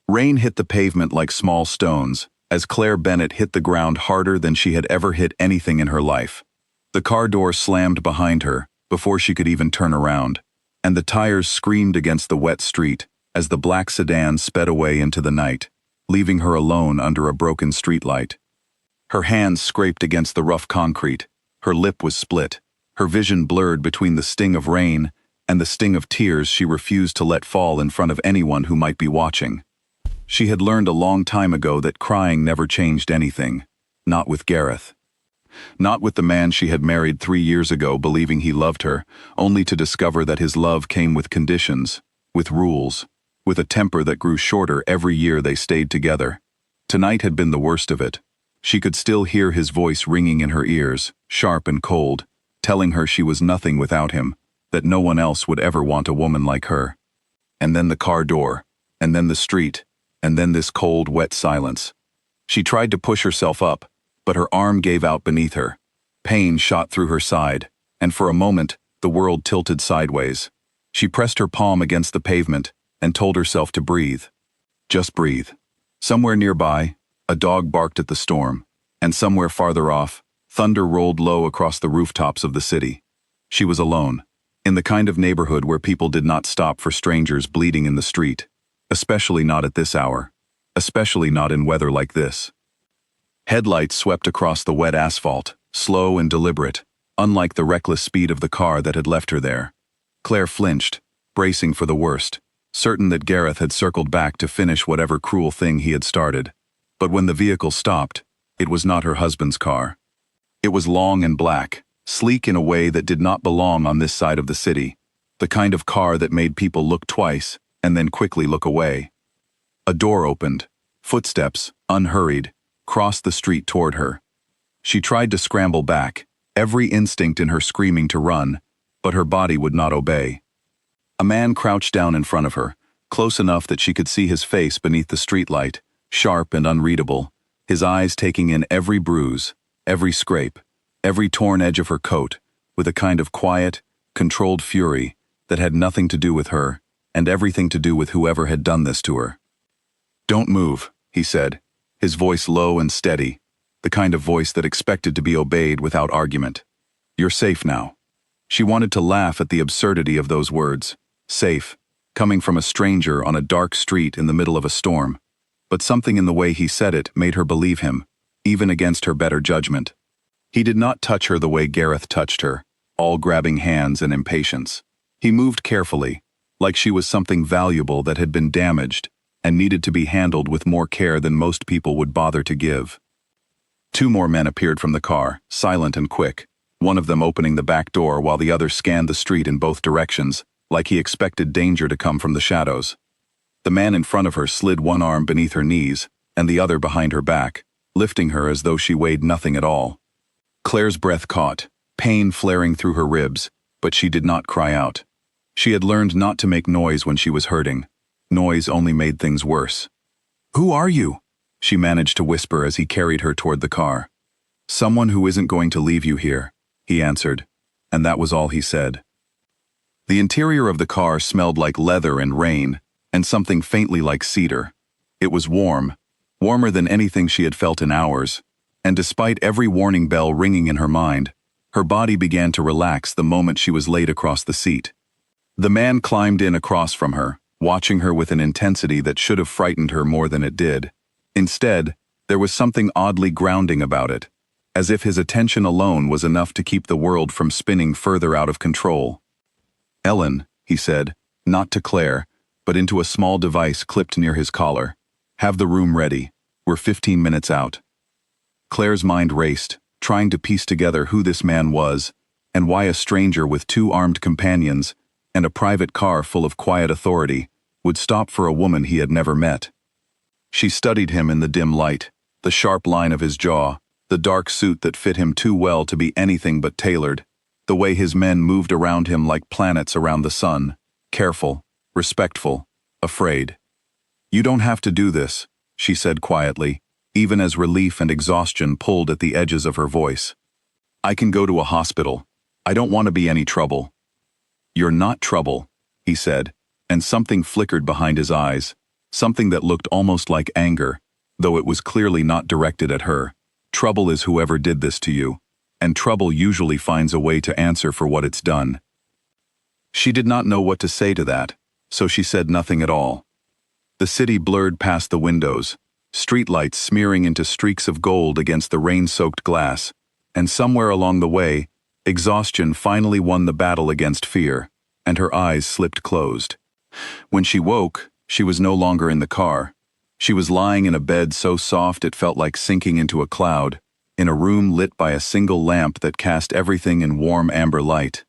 Rain hit the pavement like small stones, as Claire Bennett hit the ground harder than she had ever hit anything in her life. The car door slammed behind her, before she could even turn around, and the tires screamed against the wet street as the black sedan sped away into the night, leaving her alone under a broken streetlight. Her hands scraped against the rough concrete, her lip was split, her vision blurred between the sting of rain and the sting of tears she refused to let fall in front of anyone who might be watching. She had learned a long time ago that crying never changed anything, not with Gareth. Not with the man she had married 3 years ago believing he loved her, only to discover that his love came with conditions, with rules, with a temper that grew shorter every year they stayed together. Tonight had been the worst of it. She could still hear his voice ringing in her ears, sharp and cold, telling her she was nothing without him, that no one else would ever want a woman like her. And then the car door, and then the street, and then this cold, wet silence. She tried to push herself up, but her arm gave out beneath her. Pain shot through her side, and for a moment, the world tilted sideways. She pressed her palm against the pavement and told herself to breathe. Just breathe. Somewhere nearby, a dog barked at the storm, and somewhere farther off, thunder rolled low across the rooftops of the city. She was alone, in the kind of neighborhood where people did not stop for strangers bleeding in the street, especially not at this hour, especially not in weather like this. Headlights swept across the wet asphalt, slow and deliberate, unlike the reckless speed of the car that had left her there. Claire flinched, bracing for the worst, certain that Gareth had circled back to finish whatever cruel thing he had started. But when the vehicle stopped, it was not her husband's car. It was long and black, sleek in a way that did not belong on this side of the city, the kind of car that made people look twice and then quickly look away. A door opened. Footsteps, unhurried, crossed the street toward her. She tried to scramble back, every instinct in her screaming to run, but her body would not obey. A man crouched down in front of her, close enough that she could see his face beneath the streetlight, sharp and unreadable, his eyes taking in every bruise, every scrape, every torn edge of her coat, with a kind of quiet, controlled fury that had nothing to do with her, and everything to do with whoever had done this to her. "Don't move," he said, his voice low and steady, the kind of voice that expected to be obeyed without argument. "You're safe now." She wanted to laugh at the absurdity of those words. Safe, coming from a stranger on a dark street in the middle of a storm. But something in the way he said it made her believe him, even against her better judgment. He did not touch her the way Gareth touched her, all grabbing hands and impatience. He moved carefully, like she was something valuable that had been damaged and needed to be handled with more care than most people would bother to give. 2 more men appeared from the car, silent and quick, one of them opening the back door while the other scanned the street in both directions, like he expected danger to come from the shadows. The man in front of her slid one arm beneath her knees and the other behind her back, lifting her as though she weighed nothing at all. Claire's breath caught, pain flaring through her ribs, but she did not cry out. She had learned not to make noise when she was hurting. Noise only made things worse. "Who are you?" she managed to whisper as he carried her toward the car. "Someone who isn't going to leave you here," he answered, and that was all he said. The interior of the car smelled like leather and rain, and something faintly like cedar. It was warm, warmer than anything she had felt in hours, and despite every warning bell ringing in her mind, her body began to relax the moment she was laid across the seat. The man climbed in across from her, watching her with an intensity that should have frightened her more than it did. Instead, there was something oddly grounding about it, as if his attention alone was enough to keep the world from spinning further out of control. "Ellen," he said, not to Claire, but into a small device clipped near his collar. "Have the room ready. We're 15 minutes out." Claire's mind raced, trying to piece together who this man was, and why a stranger with 2 armed companions and a private car full of quiet authority would stop for a woman he had never met. She studied him in the dim light, the sharp line of his jaw, the dark suit that fit him too well to be anything but tailored, the way his men moved around him like planets around the sun, careful, respectful, afraid. "You don't have to do this," she said quietly, even as relief and exhaustion pulled at the edges of her voice. "I can go to a hospital. I don't want to be any trouble." "You're not trouble," he said, and something flickered behind his eyes, something that looked almost like anger, though it was clearly not directed at her. Trouble is whoever did this to you, and trouble usually finds a way to answer for what it's done. She did not know what to say to that, so she said nothing at all. The city blurred past the windows, streetlights smearing into streaks of gold against the rain-soaked glass, and somewhere along the way, exhaustion finally won the battle against fear, and her eyes slipped closed. When she woke, she was no longer in the car. She was lying in a bed so soft it felt like sinking into a cloud, in a room lit by a single lamp that cast everything in warm amber light.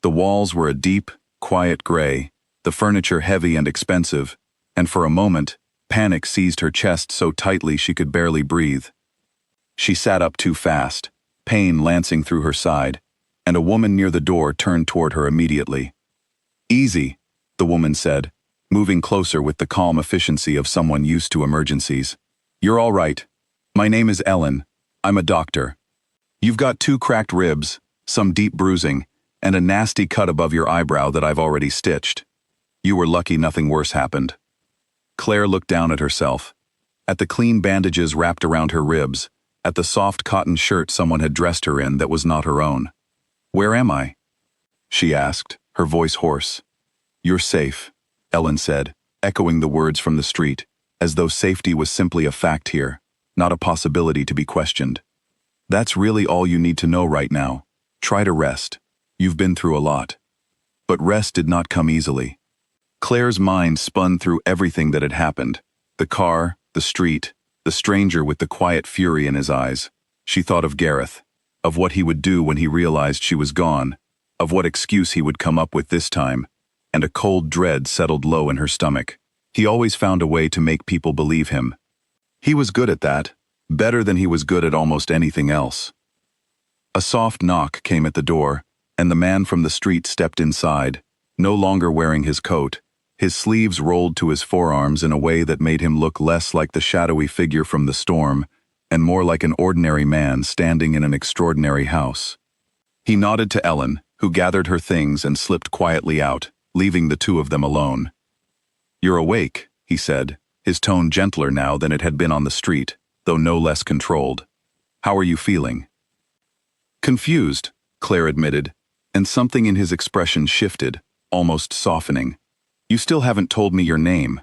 The walls were a deep, quiet gray, the furniture heavy and expensive, and for a moment, panic seized her chest so tightly she could barely breathe. She sat up too fast, pain lancing through her side, and a woman near the door turned toward her immediately. "Easy," the woman said, moving closer with the calm efficiency of someone used to emergencies. "You're all right. My name is Ellen. I'm a doctor. You've got 2 cracked ribs, some deep bruising, and a nasty cut above your eyebrow that I've already stitched. You were lucky nothing worse happened." Claire looked down at herself, at the clean bandages wrapped around her ribs, at the soft cotton shirt someone had dressed her in that was not her own. "Where am I?" she asked, her voice hoarse. "You're safe," Ellen said, echoing the words from the street, as though safety was simply a fact here, not a possibility to be questioned. "That's really all you need to know right now. Try to rest. You've been through a lot." But rest did not come easily. Claire's mind spun through everything that had happened. The car, the street, the stranger with the quiet fury in his eyes. She thought of Gareth, of what he would do when he realized she was gone, of what excuse he would come up with this time, and a cold dread settled low in her stomach. He always found a way to make people believe him. He was good at that, better than he was good at almost anything else. A soft knock came at the door, and the man from the street stepped inside, no longer wearing his coat, his sleeves rolled to his forearms in a way that made him look less like the shadowy figure from the storm, and more like an ordinary man standing in an extraordinary house. He nodded to Ellen, who gathered her things and slipped quietly out, leaving the 2 of them alone. "You're awake," he said, his tone gentler now than it had been on the street, though no less controlled. "How are you feeling?" "Confused," Claire admitted, and something in his expression shifted, almost softening. "You still haven't told me your name."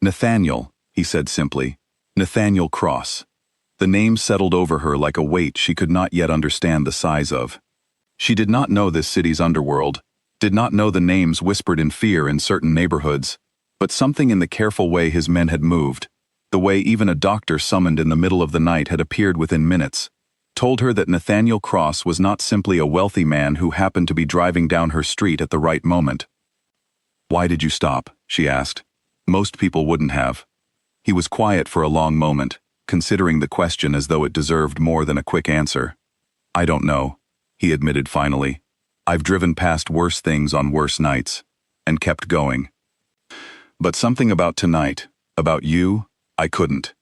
"Nathaniel," he said simply. "Nathaniel Cross." The name settled over her like a weight she could not yet understand the size of. She did not know this city's underworld, did not know the names whispered in fear in certain neighborhoods, but something in the careful way his men had moved, the way even a doctor summoned in the middle of the night had appeared within minutes, told her that Nathaniel Cross was not simply a wealthy man who happened to be driving down her street at the right moment. "Why did you stop?" she asked. Most people wouldn't have. He was quiet for a long moment, considering the question as though it deserved more than a quick answer. "I don't know," he admitted finally. "I've driven past worse things on worse nights," and kept going. "But something about tonight, about you, I couldn't."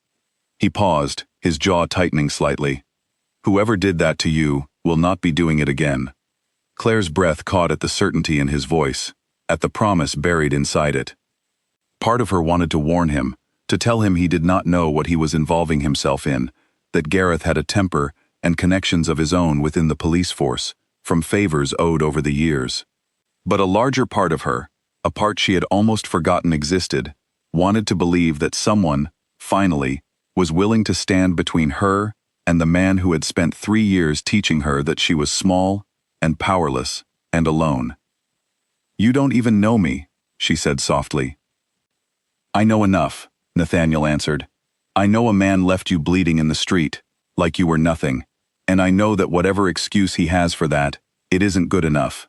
He paused, his jaw tightening slightly. "Whoever did that to you will not be doing it again." Claire's breath caught at the certainty in his voice, at the promise buried inside it. Part of her wanted to warn him, to tell him he did not know what he was involving himself in, that Gareth had a temper and connections of his own within the police force, from favors owed over the years. But a larger part of her, a part she had almost forgotten existed, wanted to believe that someone, finally, was willing to stand between her and the man who had spent 3 years teaching her that she was small and powerless and alone. "You don't even know me," she said softly. "I know enough," Nathaniel answered. "I know a man left you bleeding in the street, like you were nothing, and I know that whatever excuse he has for that, it isn't good enough."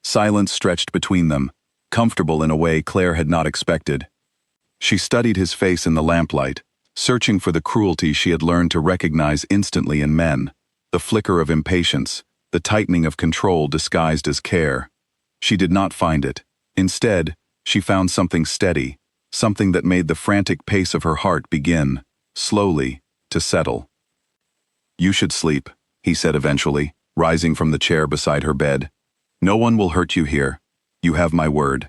Silence stretched between them, comfortable in a way Claire had not expected. She studied his face in the lamplight, searching for the cruelty she had learned to recognize instantly in men, the flicker of impatience, the tightening of control disguised as care. She did not find it. Instead, she found something steady, something that made the frantic pace of her heart begin, slowly, to settle. "You should sleep," he said eventually, rising from the chair beside her bed. "No one will hurt you here. You have my word.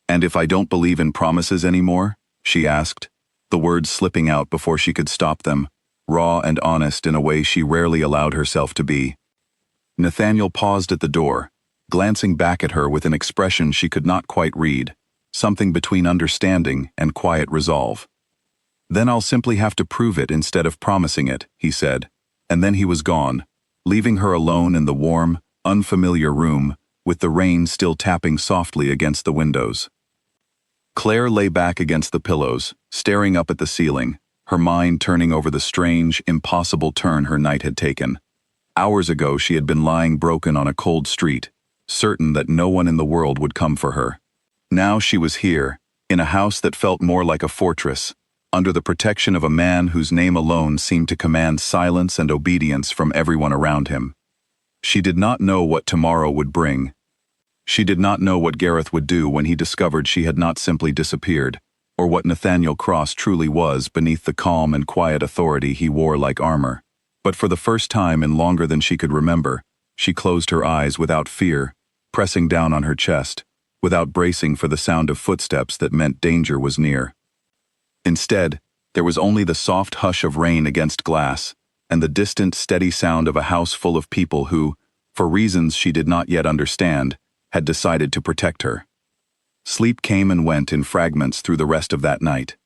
And if I don't believe in promises anymore, she asked, the words slipping out before she could stop them, raw and honest in a way she rarely allowed herself to be. Nathaniel paused at the door, glancing back at her with an expression she could not quite read, something between understanding and quiet resolve. "Then I'll simply have to prove it instead of promising it," he said, and then he was gone, leaving her alone in the warm, unfamiliar room, with the rain still tapping softly against the windows. Claire lay back against the pillows, staring up at the ceiling, her mind turning over the strange, impossible turn her night had taken. Hours ago she had been lying broken on a cold street, certain that no one in the world would come for her. Now she was here, in a house that felt more like a fortress, under the protection of a man whose name alone seemed to command silence and obedience from everyone around him. She did not know what tomorrow would bring. She did not know what Gareth would do when he discovered she had not simply disappeared, or what Nathaniel Cross truly was beneath the calm and quiet authority he wore like armor. But for the first time in longer than she could remember, she closed her eyes without fear, pressing down on her chest, without bracing for the sound of footsteps that meant danger was near. Instead, there was only the soft hush of rain against glass, and the distant, steady sound of a house full of people who, for reasons she did not yet understand, had decided to protect her. Sleep came and went in fragments through the rest of that night.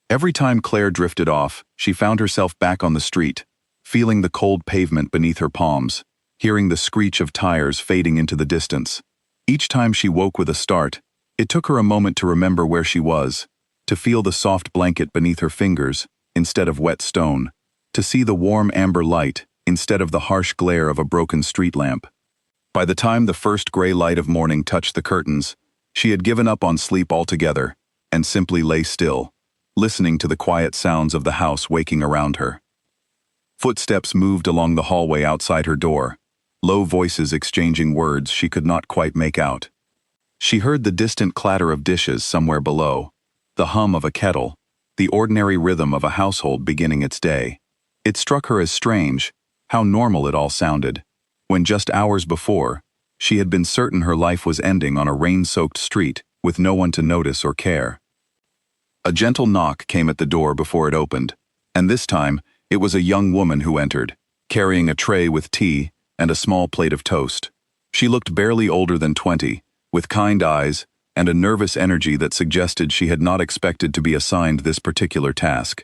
Every time Claire drifted off, she found herself back on the street, feeling the cold pavement beneath her palms, hearing the screech of tires fading into the distance. Each time she woke with a start, it took her a moment to remember where she was, to feel the soft blanket beneath her fingers instead of wet stone, to see the warm amber light instead of the harsh glare of a broken street lamp. By the time the first gray light of morning touched the curtains, she had given up on sleep altogether and simply lay still, listening to the quiet sounds of the house waking around her. Footsteps moved along the hallway outside her door, low voices exchanging words she could not quite make out. She heard the distant clatter of dishes somewhere below, the hum of a kettle, the ordinary rhythm of a household beginning its day. It struck her as strange, how normal it all sounded, when just hours before, she had been certain her life was ending on a rain-soaked street with no one to notice or care. A gentle knock came at the door before it opened, and this time it was a young woman who entered, carrying a tray with tea and a small plate of toast. She looked barely older than 20, with kind eyes and a nervous energy that suggested she had not expected to be assigned this particular task.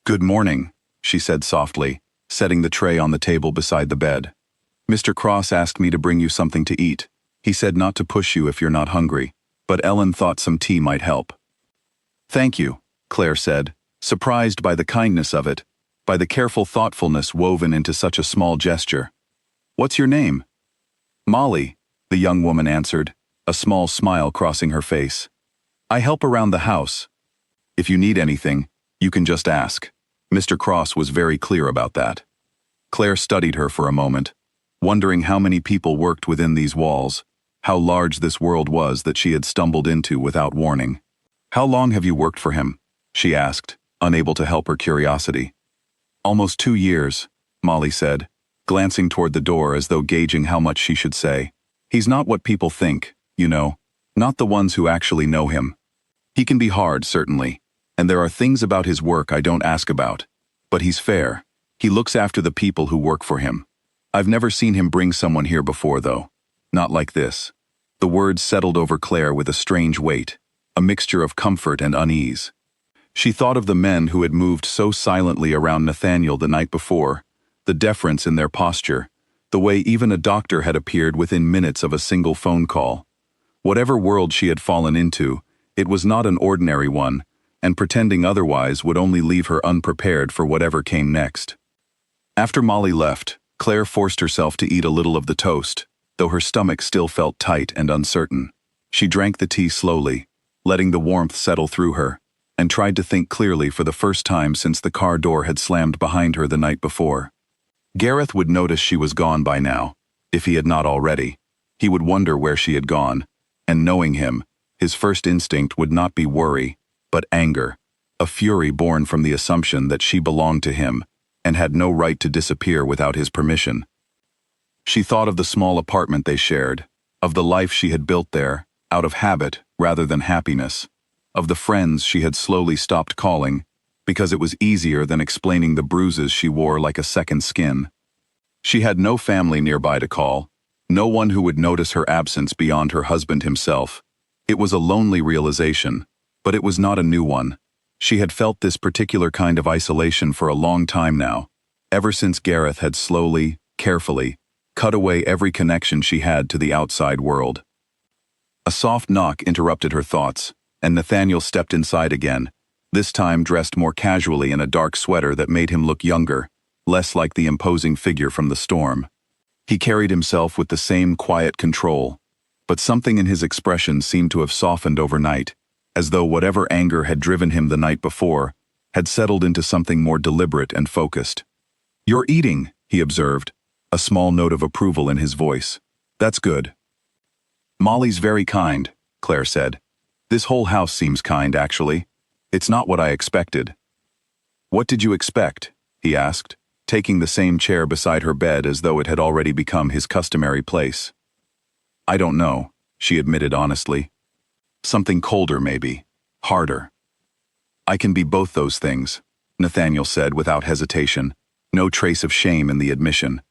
"Good morning," she said softly, setting the tray on the table beside the bed. "Mr. Cross asked me to bring you something to eat. He said not to push you if you're not hungry, but Ellen thought some tea might help." "Thank you," Claire said, surprised by the kindness of it, by the careful thoughtfulness woven into such a small gesture. "What's your name?" "Molly," the young woman answered, a small smile crossing her face. "I help around the house. If you need anything, you can just ask." Mr. Cross was very clear about that. Claire studied her for a moment, wondering how many people worked within these walls, how large this world was that she had stumbled into without warning. "How long have you worked for him?" she asked, unable to help her curiosity. "Almost 2 years," Molly said, glancing toward the door as though gauging how much she should say. "He's not what people think, you know, not the ones who actually know him. He can be hard, certainly, and there are things about his work I don't ask about, but he's fair. He looks after the people who work for him. I've never seen him bring someone here before, though. Not like this." The words settled over Claire with a strange weight, a mixture of comfort and unease. She thought of the men who had moved so silently around Nathaniel the night before, the deference in their posture, the way even a doctor had appeared within minutes of a single phone call. Whatever world she had fallen into, it was not an ordinary one, and pretending otherwise would only leave her unprepared for whatever came next. After Molly left, Claire forced herself to eat a little of the toast, though her stomach still felt tight and uncertain. She drank the tea slowly, letting the warmth settle through her, and tried to think clearly for the first time since the car door had slammed behind her the night before. Gareth would notice she was gone by now, if he had not already. He would wonder where she had gone, and knowing him, his first instinct would not be worry, but anger, a fury born from the assumption that she belonged to him and had no right to disappear without his permission. She thought of the small apartment they shared, of the life she had built there, out of habit rather than happiness, of the friends she had slowly stopped calling, because it was easier than explaining the bruises she wore like a second skin. She had no family nearby to call, no one who would notice her absence beyond her husband himself. It was a lonely realization, but it was not a new one. She had felt this particular kind of isolation for a long time now, ever since Gareth had slowly, carefully, cut away every connection she had to the outside world. A soft knock interrupted her thoughts, and Nathaniel stepped inside again, this time dressed more casually in a dark sweater that made him look younger, less like the imposing figure from the storm. He carried himself with the same quiet control, but something in his expression seemed to have softened overnight, as though whatever anger had driven him the night before had settled into something more deliberate and focused. "You're eating," he observed, a small note of approval in his voice. "That's good." "Molly's very kind," Claire said. "This whole house seems kind, actually. It's not what I expected." "What did you expect?" he asked, taking the same chair beside her bed as though it had already become his customary place. "I don't know," she admitted honestly. "Something colder, maybe. Harder." "I can be both those things," Nathaniel said without hesitation, no trace of shame in the admission.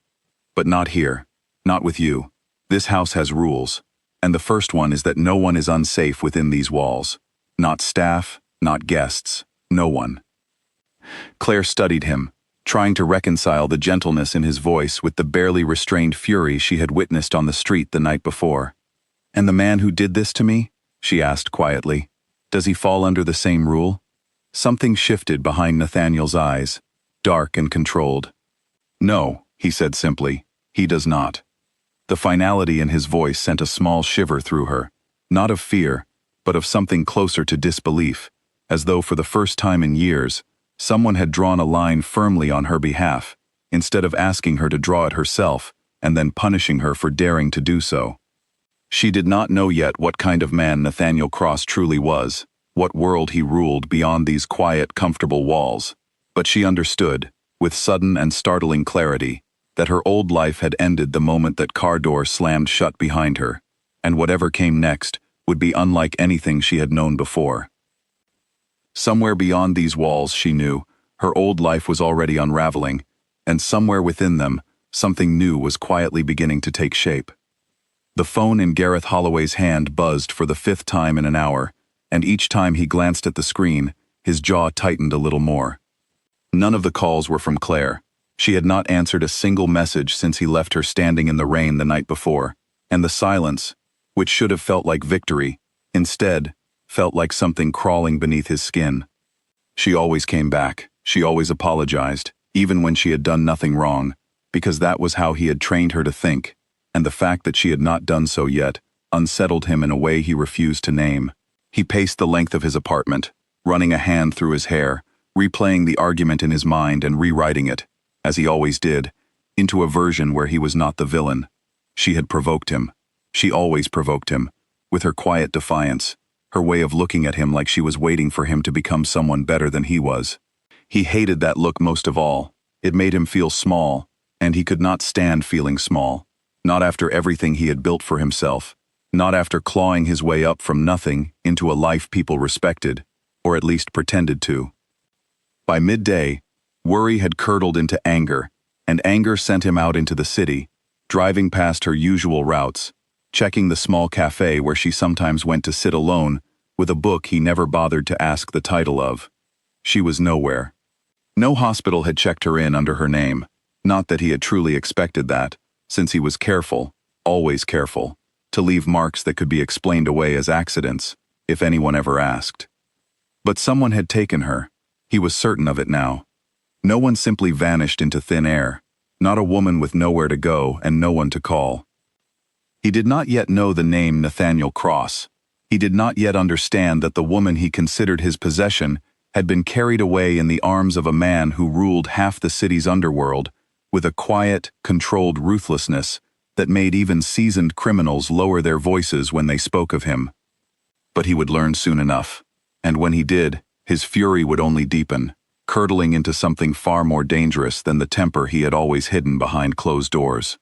"But not here. Not with you. This house has rules, and the first one is that no one is unsafe within these walls. Not staff, not guests, no one." Claire studied him, trying to reconcile the gentleness in his voice with the barely restrained fury she had witnessed on the street the night before. "And the man who did this to me?" she asked quietly. "Does he fall under the same rule?" Something shifted behind Nathaniel's eyes, dark and controlled. "No," he said simply, "he does not." The finality in his voice sent a small shiver through her, not of fear, but of something closer to disbelief, as though for the first time in years, someone had drawn a line firmly on her behalf, instead of asking her to draw it herself and then punishing her for daring to do so. She did not know yet what kind of man Nathaniel Cross truly was, what world he ruled beyond these quiet, comfortable walls, but she understood, with sudden and startling clarity, that her old life had ended the moment that car door slammed shut behind her, and whatever came next would be unlike anything she had known before. Somewhere beyond these walls, she knew, her old life was already unraveling, and somewhere within them, something new was quietly beginning to take shape. The phone in Gareth Holloway's hand buzzed for the 5th time in an hour, and each time he glanced at the screen, his jaw tightened a little more. None of the calls were from Claire. She had not answered a single message since he left her standing in the rain the night before, and the silence, which should have felt like victory, instead felt like something crawling beneath his skin. She always came back, she always apologized, even when she had done nothing wrong, because that was how he had trained her to think, and the fact that she had not done so yet unsettled him in a way he refused to name. He paced the length of his apartment, running a hand through his hair, replaying the argument in his mind and rewriting it, as he always did, into a version where he was not the villain. She had provoked him. She always provoked him, with her quiet defiance, her way of looking at him like she was waiting for him to become someone better than he was. He hated that look most of all. It made him feel small, and he could not stand feeling small. Not after everything he had built for himself, not after clawing his way up from nothing into a life people respected, or at least pretended to. By midday, worry had curdled into anger, and anger sent him out into the city, driving past her usual routes, checking the small cafe where she sometimes went to sit alone with a book he never bothered to ask the title of. She was nowhere. No hospital had checked her in under her name, not that he had truly expected that, since he was careful, always careful, to leave marks that could be explained away as accidents, if anyone ever asked. But someone had taken her. He was certain of it now. No one simply vanished into thin air, not a woman with nowhere to go and no one to call. He did not yet know the name Nathaniel Cross. He did not yet understand that the woman he considered his possession had been carried away in the arms of a man who ruled half the city's underworld with a quiet, controlled ruthlessness that made even seasoned criminals lower their voices when they spoke of him. But he would learn soon enough, and when he did, his fury would only deepen, curdling into something far more dangerous than the temper he had always hidden behind closed doors.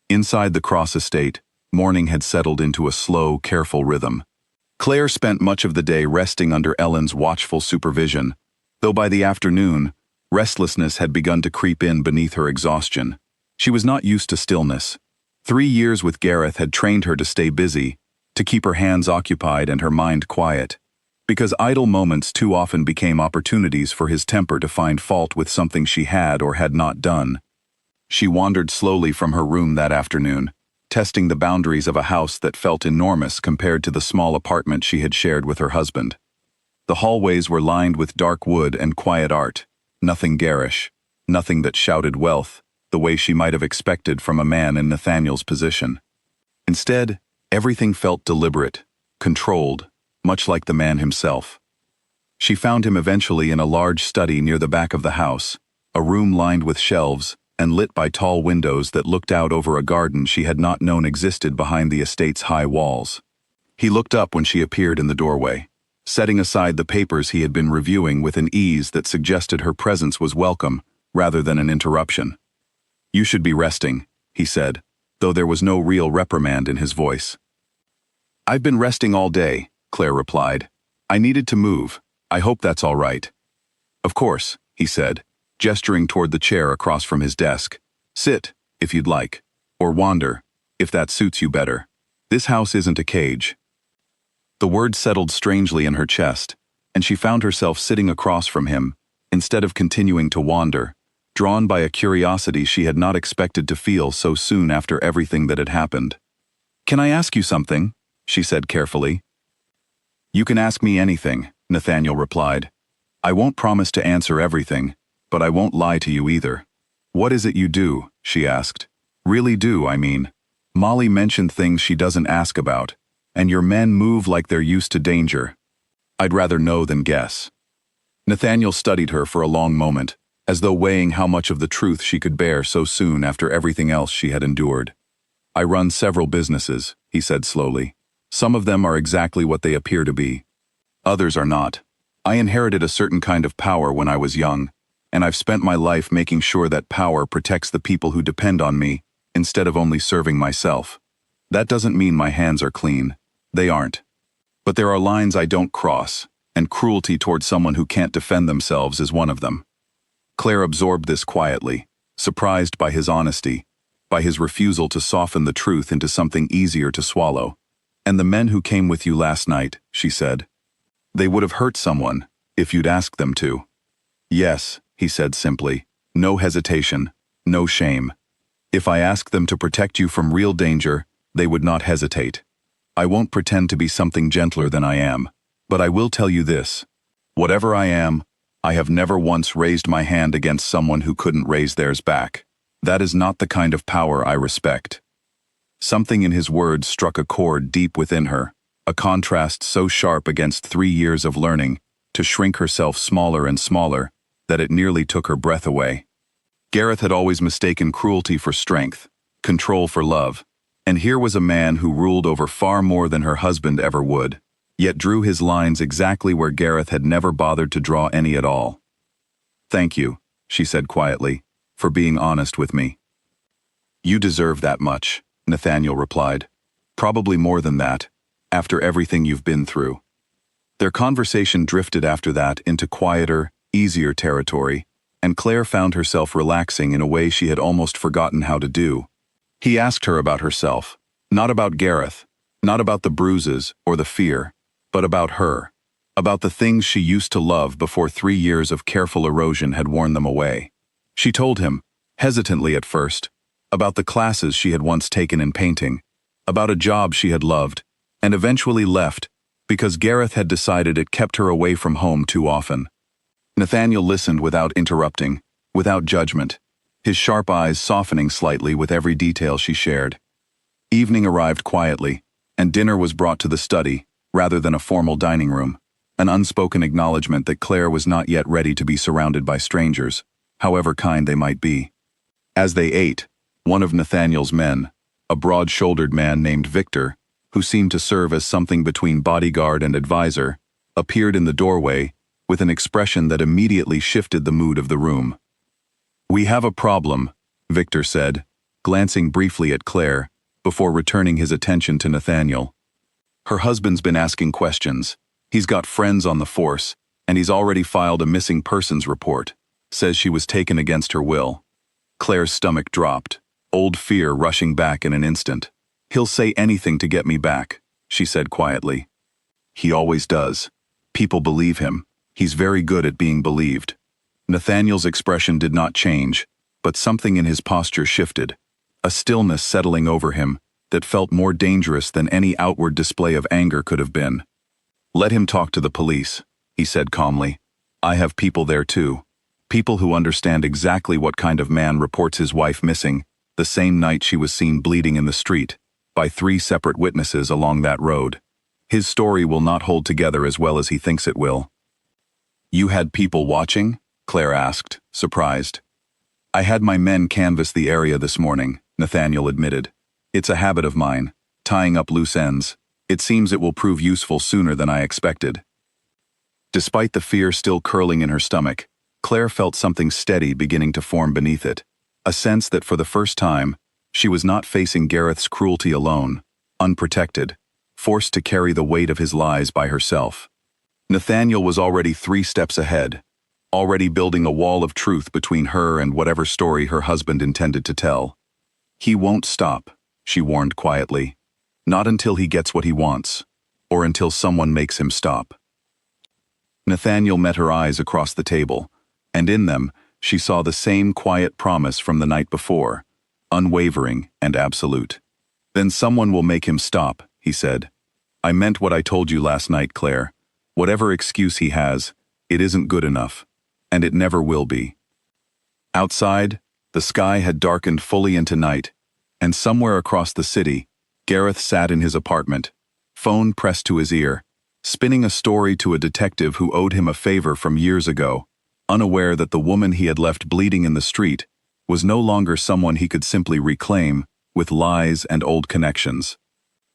Inside the Cross estate, morning had settled into a slow, careful rhythm. Claire spent much of the day resting under Ellen's watchful supervision, though by the afternoon, restlessness had begun to creep in beneath her exhaustion. She was not used to stillness. 3 years with Gareth had trained her to stay busy, to keep her hands occupied and her mind quiet, because idle moments too often became opportunities for his temper to find fault with something she had or had not done. She wandered slowly from her room that afternoon, testing the boundaries of a house that felt enormous compared to the small apartment she had shared with her husband. The hallways were lined with dark wood and quiet art, nothing garish, nothing that shouted wealth, the way she might have expected from a man in Nathaniel's position. Instead, everything felt deliberate, controlled, much like the man himself. She found him eventually in a large study near the back of the house, a room lined with shelves and lit by tall windows that looked out over a garden she had not known existed behind the estate's high walls. He looked up when she appeared in the doorway, setting aside the papers he had been reviewing with an ease that suggested her presence was welcome rather than an interruption. "You should be resting," he said, though there was no real reprimand in his voice. "I've been resting all day," Claire replied. "I needed to move. I hope that's all right." "Of course," he said, gesturing toward the chair across from his desk. "Sit, if you'd like. Or wander, if that suits you better. This house isn't a cage." The word settled strangely in her chest, and she found herself sitting across from him, instead of continuing to wander, drawn by a curiosity she had not expected to feel so soon after everything that had happened. "Can I ask you something?" she said carefully. "You can ask me anything," Nathaniel replied. "I won't promise to answer everything, but I won't lie to you either." "What is it you do?" she asked. "Really do, I mean. Molly mentioned things she doesn't ask about, and your men move like they're used to danger. I'd rather know than guess." Nathaniel studied her for a long moment, as though weighing how much of the truth she could bear so soon after everything else she had endured. "I run several businesses," he said slowly. "Some of them are exactly what they appear to be. Others are not. I inherited a certain kind of power when I was young, and I've spent my life making sure that power protects the people who depend on me, instead of only serving myself. That doesn't mean my hands are clean. They aren't. But there are lines I don't cross, and cruelty towards someone who can't defend themselves is one of them." Claire absorbed this quietly, surprised by his honesty, by his refusal to soften the truth into something easier to swallow. "And the men who came with you last night," she said. "They would have hurt someone, if you'd asked them to." "Yes," he said simply, "no hesitation, no shame. If I asked them to protect you from real danger, they would not hesitate. I won't pretend to be something gentler than I am, but I will tell you this. Whatever I am, I have never once raised my hand against someone who couldn't raise theirs back. That is not the kind of power I respect." Something in his words struck a chord deep within her, a contrast so sharp against 3 years of learning to shrink herself smaller and smaller that it nearly took her breath away. Gareth had always mistaken cruelty for strength, control for love, and here was a man who ruled over far more than her husband ever would, yet drew his lines exactly where Gareth had never bothered to draw any at all. "Thank you," she said quietly, "for being honest with me." "You deserve that much," Nathaniel replied. "Probably more than that, after everything you've been through." Their conversation drifted after that into quieter, easier territory, and Claire found herself relaxing in a way she had almost forgotten how to do. He asked her about herself, not about Gareth, not about the bruises or the fear, but about her, about the things she used to love before 3 years of careful erosion had worn them away. She told him, hesitantly at first, about the classes she had once taken in painting, about a job she had loved, and eventually left because Gareth had decided it kept her away from home too often. Nathaniel listened without interrupting, without judgment, his sharp eyes softening slightly with every detail she shared. Evening arrived quietly, and dinner was brought to the study, rather than a formal dining room, an unspoken acknowledgement that Claire was not yet ready to be surrounded by strangers, however kind they might be. As they ate, one of Nathaniel's men, a broad-shouldered man named Victor, who seemed to serve as something between bodyguard and advisor, appeared in the doorway with an expression that immediately shifted the mood of the room. "We have a problem," Victor said, glancing briefly at Claire, before returning his attention to Nathaniel. Her husband's been asking questions. He's got friends on the force, and he's already filed a missing persons report. Says she was taken against her will. Claire's stomach dropped, old fear rushing back in an instant. He'll say anything to get me back, she said quietly. He always does. People believe him. He's very good at being believed. Nathaniel's expression did not change, but something in his posture shifted, a stillness settling over him that felt more dangerous than any outward display of anger could have been. Let him talk to the police, he said calmly. I have people there too. People who understand exactly what kind of man reports his wife missing the same night she was seen bleeding in the street, by 3 separate witnesses along that road. His story will not hold together as well as he thinks it will. You had people watching? Claire asked, surprised. I had my men canvass the area this morning, Nathaniel admitted. It's a habit of mine, tying up loose ends. It seems it will prove useful sooner than I expected. Despite the fear still curling in her stomach, Claire felt something steady beginning to form beneath it, a sense that for the first time, she was not facing Gareth's cruelty alone, unprotected, forced to carry the weight of his lies by herself. Nathaniel was already 3 steps ahead, already building a wall of truth between her and whatever story her husband intended to tell. He won't stop, she warned quietly. Not until he gets what he wants, or until someone makes him stop. Nathaniel met her eyes across the table, and in them, she saw the same quiet promise from the night before, unwavering and absolute. Then someone will make him stop, he said. I meant what I told you last night, Claire. Whatever excuse he has, it isn't good enough, and it never will be. Outside, the sky had darkened fully into night, and somewhere across the city, Gareth sat in his apartment, phone pressed to his ear, spinning a story to a detective who owed him a favor from years ago, unaware that the woman he had left bleeding in the street was no longer someone he could simply reclaim with lies and old connections.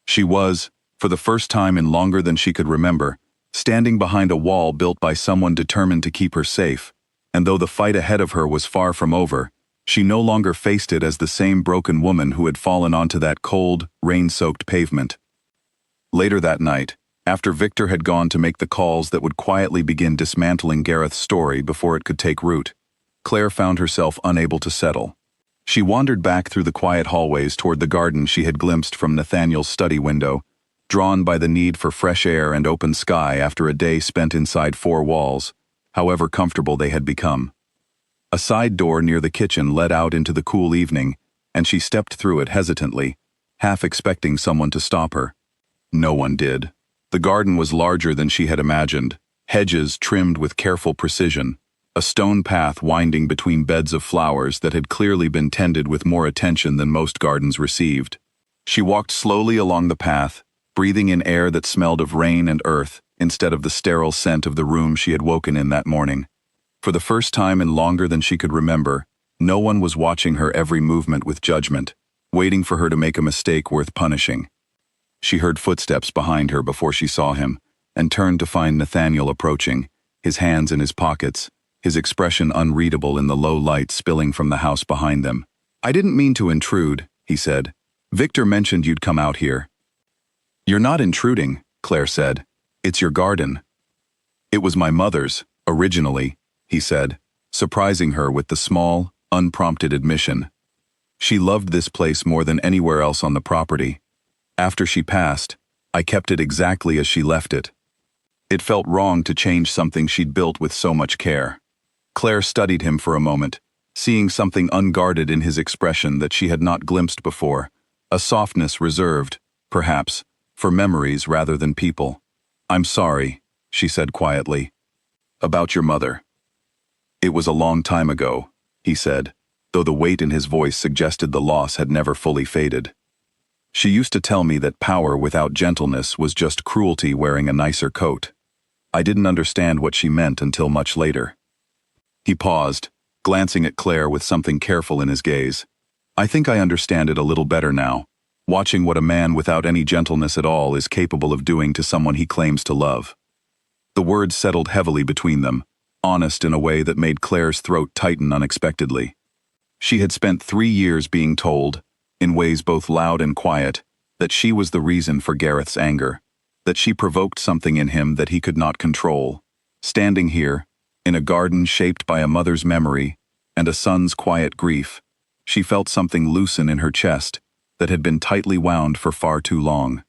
She was, for the first time in longer than she could remember, standing behind a wall built by someone determined to keep her safe, and though the fight ahead of her was far from over, she no longer faced it as the same broken woman who had fallen onto that cold, rain-soaked pavement. Later that night, after Victor had gone to make the calls that would quietly begin dismantling Gareth's story before it could take root, Claire found herself unable to settle. She wandered back through the quiet hallways toward the garden she had glimpsed from Nathaniel's study window, drawn by the need for fresh air and open sky after a day spent inside 4 walls, however comfortable they had become. A side door near the kitchen led out into the cool evening, and she stepped through it hesitantly, half expecting someone to stop her. No one did. The garden was larger than she had imagined, hedges trimmed with careful precision, a stone path winding between beds of flowers that had clearly been tended with more attention than most gardens received. She walked slowly along the path, breathing in air that smelled of rain and earth instead of the sterile scent of the room she had woken in that morning. For the first time in longer than she could remember, no one was watching her every movement with judgment, waiting for her to make a mistake worth punishing. She heard footsteps behind her before she saw him, and turned to find Nathaniel approaching, his hands in his pockets, his expression unreadable in the low light spilling from the house behind them. I didn't mean to intrude, he said. Victor mentioned you'd come out here. You're not intruding, Claire said. It's your garden. It was my mother's, originally, he said, surprising her with the small, unprompted admission. She loved this place more than anywhere else on the property. After she passed, I kept it exactly as she left it. It felt wrong to change something she'd built with so much care. Claire studied him for a moment, seeing something unguarded in his expression that she had not glimpsed before, a softness reserved, perhaps, for memories rather than people. I'm sorry, she said quietly. About your mother. It was a long time ago, he said, though the weight in his voice suggested the loss had never fully faded. She used to tell me that power without gentleness was just cruelty wearing a nicer coat. I didn't understand what she meant until much later. He paused, glancing at Claire with something careful in his gaze. I think I understand it a little better now, watching what a man without any gentleness at all is capable of doing to someone he claims to love. The words settled heavily between them, honest in a way that made Claire's throat tighten unexpectedly. She had spent 3 years being told, in ways both loud and quiet, that she was the reason for Gareth's anger, that she provoked something in him that he could not control. Standing here, in a garden shaped by a mother's memory and a son's quiet grief, she felt something loosen in her chest that had been tightly wound for far too long.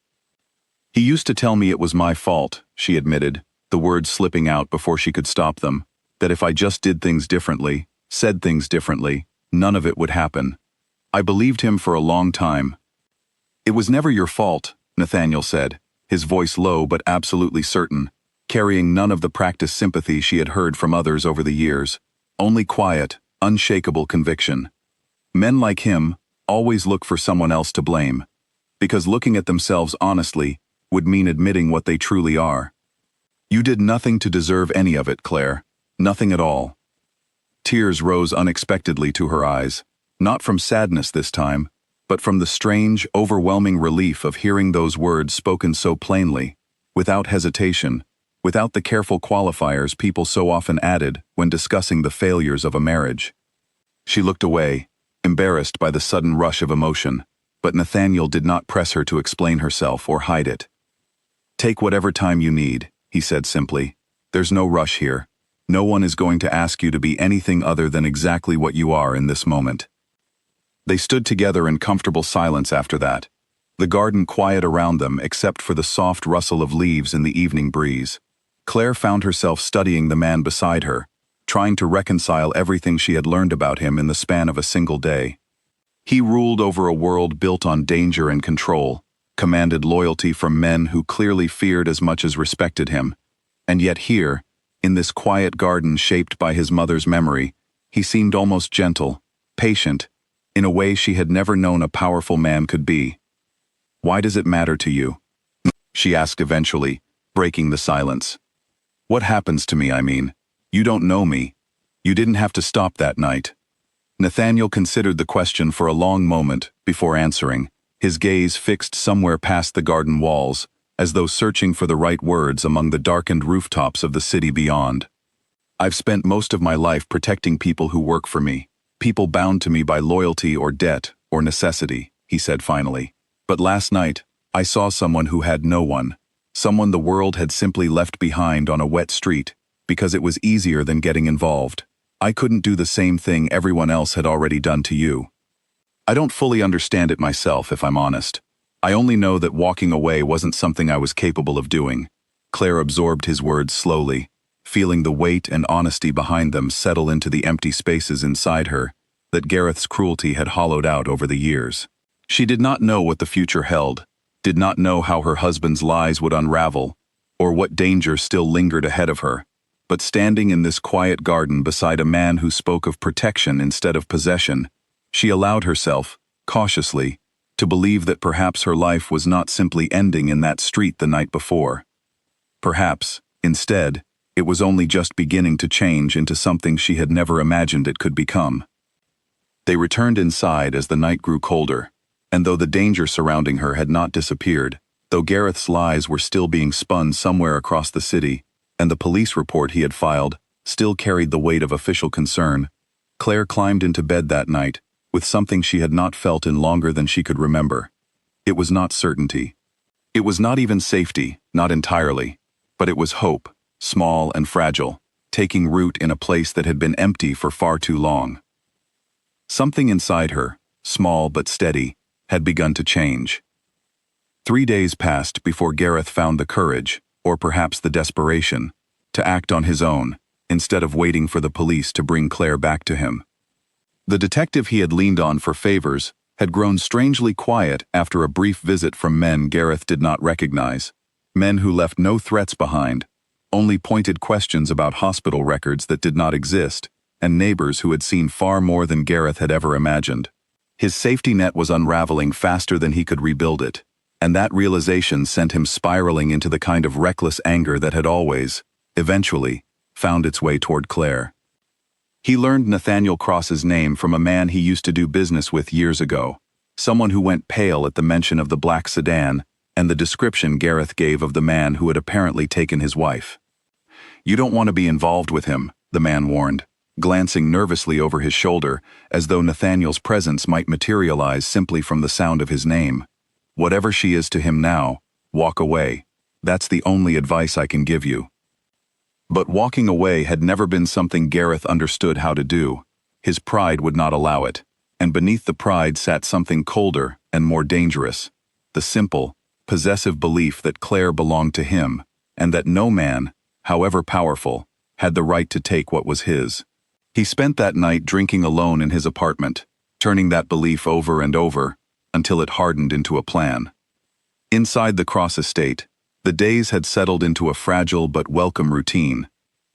"He used to tell me it was my fault," she admitted, the words slipping out before she could stop them, "that if I just did things differently, said things differently, none of it would happen. I believed him for a long time." "It was never your fault," Nathaniel said, his voice low but absolutely certain, carrying none of the practiced sympathy she had heard from others over the years, only quiet, unshakable conviction. Men like him always look for someone else to blame, because looking at themselves honestly would mean admitting what they truly are. "You did nothing to deserve any of it, Claire. Nothing at all." Tears rose unexpectedly to her eyes, not from sadness this time, but from the strange, overwhelming relief of hearing those words spoken so plainly, without hesitation, without the careful qualifiers people so often added when discussing the failures of a marriage. She looked away, embarrassed by the sudden rush of emotion, but Nathaniel did not press her to explain herself or hide it. "Take whatever time you need," he said simply. "There's no rush here. No one is going to ask you to be anything other than exactly what you are in this moment." They stood together in comfortable silence after that, the garden quiet around them except for the soft rustle of leaves in the evening breeze. Claire found herself studying the man beside her, trying to reconcile everything she had learned about him in the span of a single day. He ruled over a world built on danger and control, commanded loyalty from men who clearly feared as much as respected him, and yet here, in this quiet garden shaped by his mother's memory, he seemed almost gentle, patient, in a way she had never known a powerful man could be. "Why does it matter to you?" she asked eventually, breaking the silence. "What happens to me, I mean? You don't know me. You didn't have to stop that night." Nathaniel considered the question for a long moment before answering, his gaze fixed somewhere past the garden walls, as though searching for the right words among the darkened rooftops of the city beyond. "I've spent most of my life protecting people who work for me, people bound to me by loyalty or debt or necessity," he said finally. "But last night, I saw someone who had no one, someone the world had simply left behind on a wet street, because it was easier than getting involved. I couldn't do the same thing everyone else had already done to you. I don't fully understand it myself, if I'm honest. I only know that walking away wasn't something I was capable of doing." Claire absorbed his words slowly, feeling the weight and honesty behind them settle into the empty spaces inside her that Gareth's cruelty had hollowed out over the years. She did not know what the future held, did not know how her husband's lies would unravel, or what danger still lingered ahead of her. But standing in this quiet garden beside a man who spoke of protection instead of possession, she allowed herself, cautiously, to believe that perhaps her life was not simply ending in that street the night before. Perhaps, instead, it was only just beginning to change into something she had never imagined it could become. They returned inside as the night grew colder, and though the danger surrounding her had not disappeared, though Gareth's lies were still being spun somewhere across the city, and the police report he had filed still carried the weight of official concern, Claire climbed into bed that night with something she had not felt in longer than she could remember. It was not certainty. It was not even safety, not entirely, but it was hope, small and fragile, taking root in a place that had been empty for far too long. Something inside her, small but steady, had begun to change. 3 days passed before Gareth found the courage, or perhaps the desperation, to act on his own, instead of waiting for the police to bring Claire back to him. The detective he had leaned on for favors had grown strangely quiet after a brief visit from men Gareth did not recognize, men who left no threats behind, only pointed questions about hospital records that did not exist, and neighbors who had seen far more than Gareth had ever imagined. His safety net was unraveling faster than he could rebuild it, and that realization sent him spiraling into the kind of reckless anger that had always, eventually, found its way toward Claire. He learned Nathaniel Cross's name from a man he used to do business with years ago, someone who went pale at the mention of the black sedan and the description Gareth gave of the man who had apparently taken his wife. "You don't want to be involved with him," the man warned, glancing nervously over his shoulder as though Nathaniel's presence might materialize simply from the sound of his name. "Whatever she is to him now, walk away. That's the only advice I can give you." But walking away had never been something Gareth understood how to do. His pride would not allow it, and beneath the pride sat something colder and more dangerous: the simple, possessive belief that Claire belonged to him, and that no man, however powerful, had the right to take what was his. He spent that night drinking alone in his apartment, turning that belief over and over, until it hardened into a plan. Inside the Cross estate, the days had settled into a fragile but welcome routine.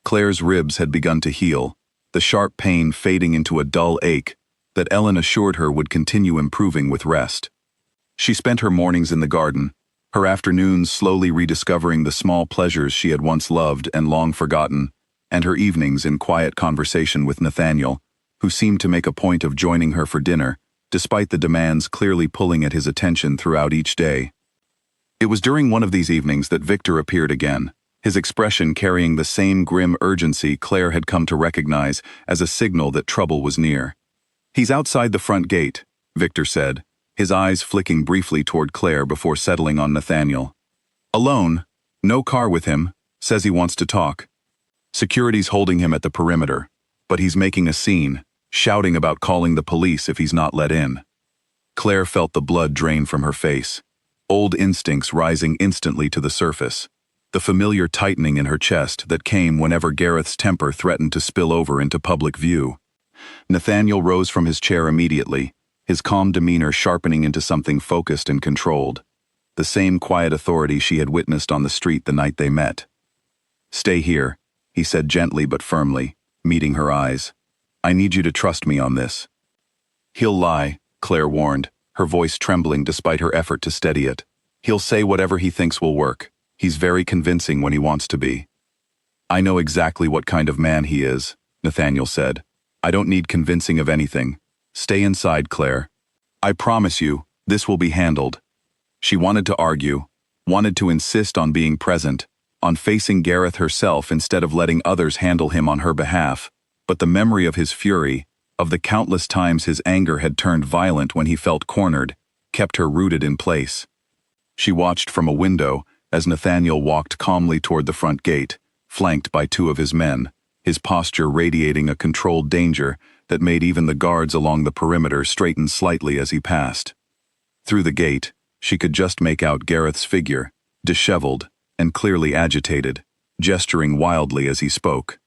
Claire's ribs had begun to heal, the sharp pain fading into a dull ache that Ellen assured her would continue improving with rest. She spent her mornings in the garden, her afternoons slowly rediscovering the small pleasures she had once loved and long forgotten, and her evenings in quiet conversation with Nathaniel, who seemed to make a point of joining her for dinner, despite the demands clearly pulling at his attention throughout each day. It was during one of these evenings that Victor appeared again, his expression carrying the same grim urgency Claire had come to recognize as a signal that trouble was near. "He's outside the front gate," Victor said, his eyes flicking briefly toward Claire before settling on Nathaniel. "Alone, no car with him, says he wants to talk. Security's holding him at the perimeter, but he's making a scene, shouting about calling the police if he's not let in." Claire felt the blood drain from her face, old instincts rising instantly to the surface, the familiar tightening in her chest that came whenever Gareth's temper threatened to spill over into public view. Nathaniel rose from his chair immediately, his calm demeanor sharpening into something focused and controlled, the same quiet authority she had witnessed on the street the night they met. "Stay here," he said gently but firmly, meeting her eyes. "I need you to trust me on this." "He'll lie," Claire warned, her voice trembling despite her effort to steady it. "He'll say whatever he thinks will work. He's very convincing when he wants to be." "I know exactly what kind of man he is," Nathaniel said. "I don't need convincing of anything. Stay inside, Claire. I promise you, this will be handled." She wanted to argue, wanted to insist on being present, on facing Gareth herself instead of letting others handle him on her behalf, but the memory of his fury, of the countless times his anger had turned violent when he felt cornered, kept her rooted in place. She watched from a window as Nathaniel walked calmly toward the front gate, flanked by two of his men, his posture radiating a controlled danger that made even the guards along the perimeter straighten slightly as he passed. Through the gate, she could just make out Gareth's figure, disheveled and clearly agitated, gesturing wildly as he spoke.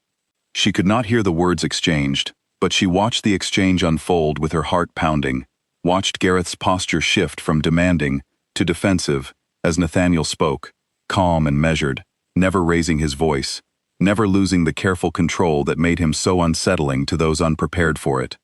She could not hear the words exchanged, but she watched the exchange unfold with her heart pounding, watched Gareth's posture shift from demanding to defensive as Nathaniel spoke, calm and measured, never raising his voice, never losing the careful control that made him so unsettling to those unprepared for it.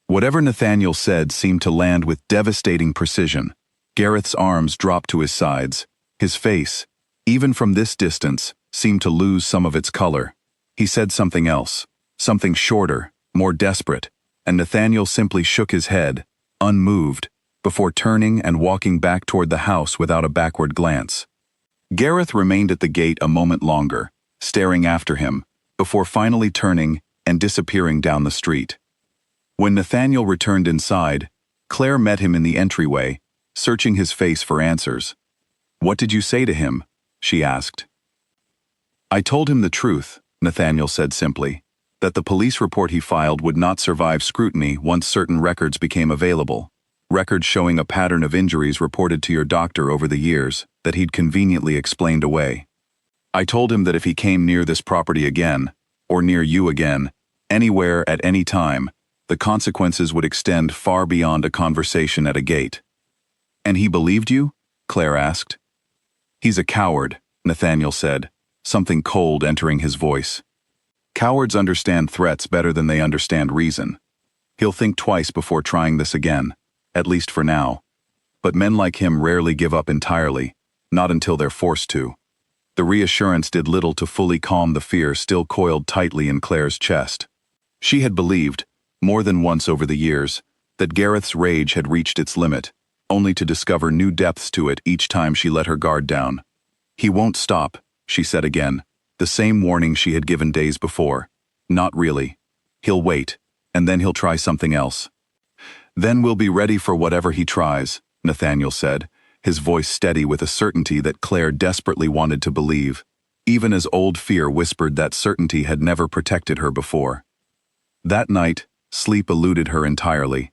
Whatever Nathaniel said seemed to land with devastating precision. Gareth's arms dropped to his sides. His face, even from this distance, seemed to lose some of its color. He said something else, something shorter, more desperate, and Nathaniel simply shook his head, unmoved, before turning and walking back toward the house without a backward glance. Gareth remained at the gate a moment longer, staring after him, before finally turning and disappearing down the street. When Nathaniel returned inside, Claire met him in the entryway, searching his face for answers. "What did you say to him?" she asked. "I told him the truth," Nathaniel said simply, "that the police report he filed would not survive scrutiny once certain records became available, records showing a pattern of injuries reported to your doctor over the years that he'd conveniently explained away. I told him that if he came near this property again, or near you again, anywhere at any time, the consequences would extend far beyond a conversation at a gate." "And he believed you?" Claire asked. "He's a coward," Nathaniel said, something cold entering his voice. "Cowards understand threats better than they understand reason. He'll think twice before trying this again, at least for now. But men like him rarely give up entirely, not until they're forced to." The reassurance did little to fully calm the fear still coiled tightly in Claire's chest. She had believed, more than once over the years, that Gareth's rage had reached its limit, only to discover new depths to it each time she let her guard down. "He won't stop," she said again, the same warning she had given days before. "Not really. He'll wait, and then he'll try something else." "Then we'll be ready for whatever he tries," Nathaniel said, his voice steady with a certainty that Claire desperately wanted to believe, even as old fear whispered that certainty had never protected her before. That night, sleep eluded her entirely.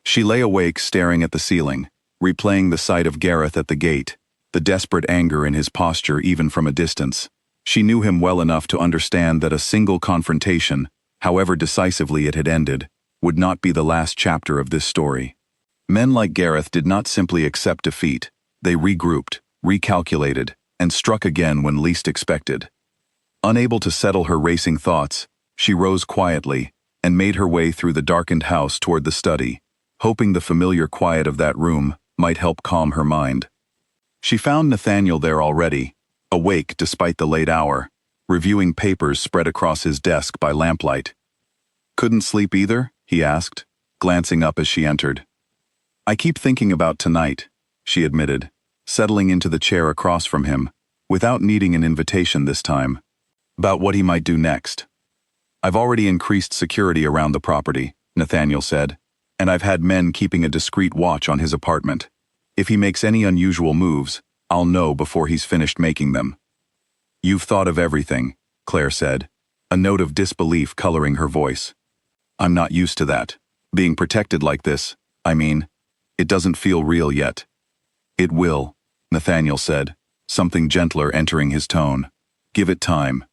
She lay awake staring at the ceiling, replaying the sight of Gareth at the gate, the desperate anger in his posture even from a distance. She knew him well enough to understand that a single confrontation, however decisively it had ended, would not be the last chapter of this story. Men like Gareth did not simply accept defeat, they regrouped, recalculated, and struck again when least expected. Unable to settle her racing thoughts, she rose quietly and made her way through the darkened house toward the study, hoping the familiar quiet of that room might help calm her mind. She found Nathaniel there already, awake despite the late hour, reviewing papers spread across his desk by lamplight. "Couldn't sleep either?" he asked, glancing up as she entered. "I keep thinking about tonight," she admitted, settling into the chair across from him, without needing an invitation this time. "About what he might do next." "I've already increased security around the property," Nathaniel said, "and I've had men keeping a discreet watch on his apartment. If he makes any unusual moves, I'll know before he's finished making them." "You've thought of everything," Claire said, a note of disbelief coloring her voice. "I'm not used to that. Being protected like this, I mean, it doesn't feel real yet." "It will," Nathaniel said, something gentler entering his tone. "Give it time."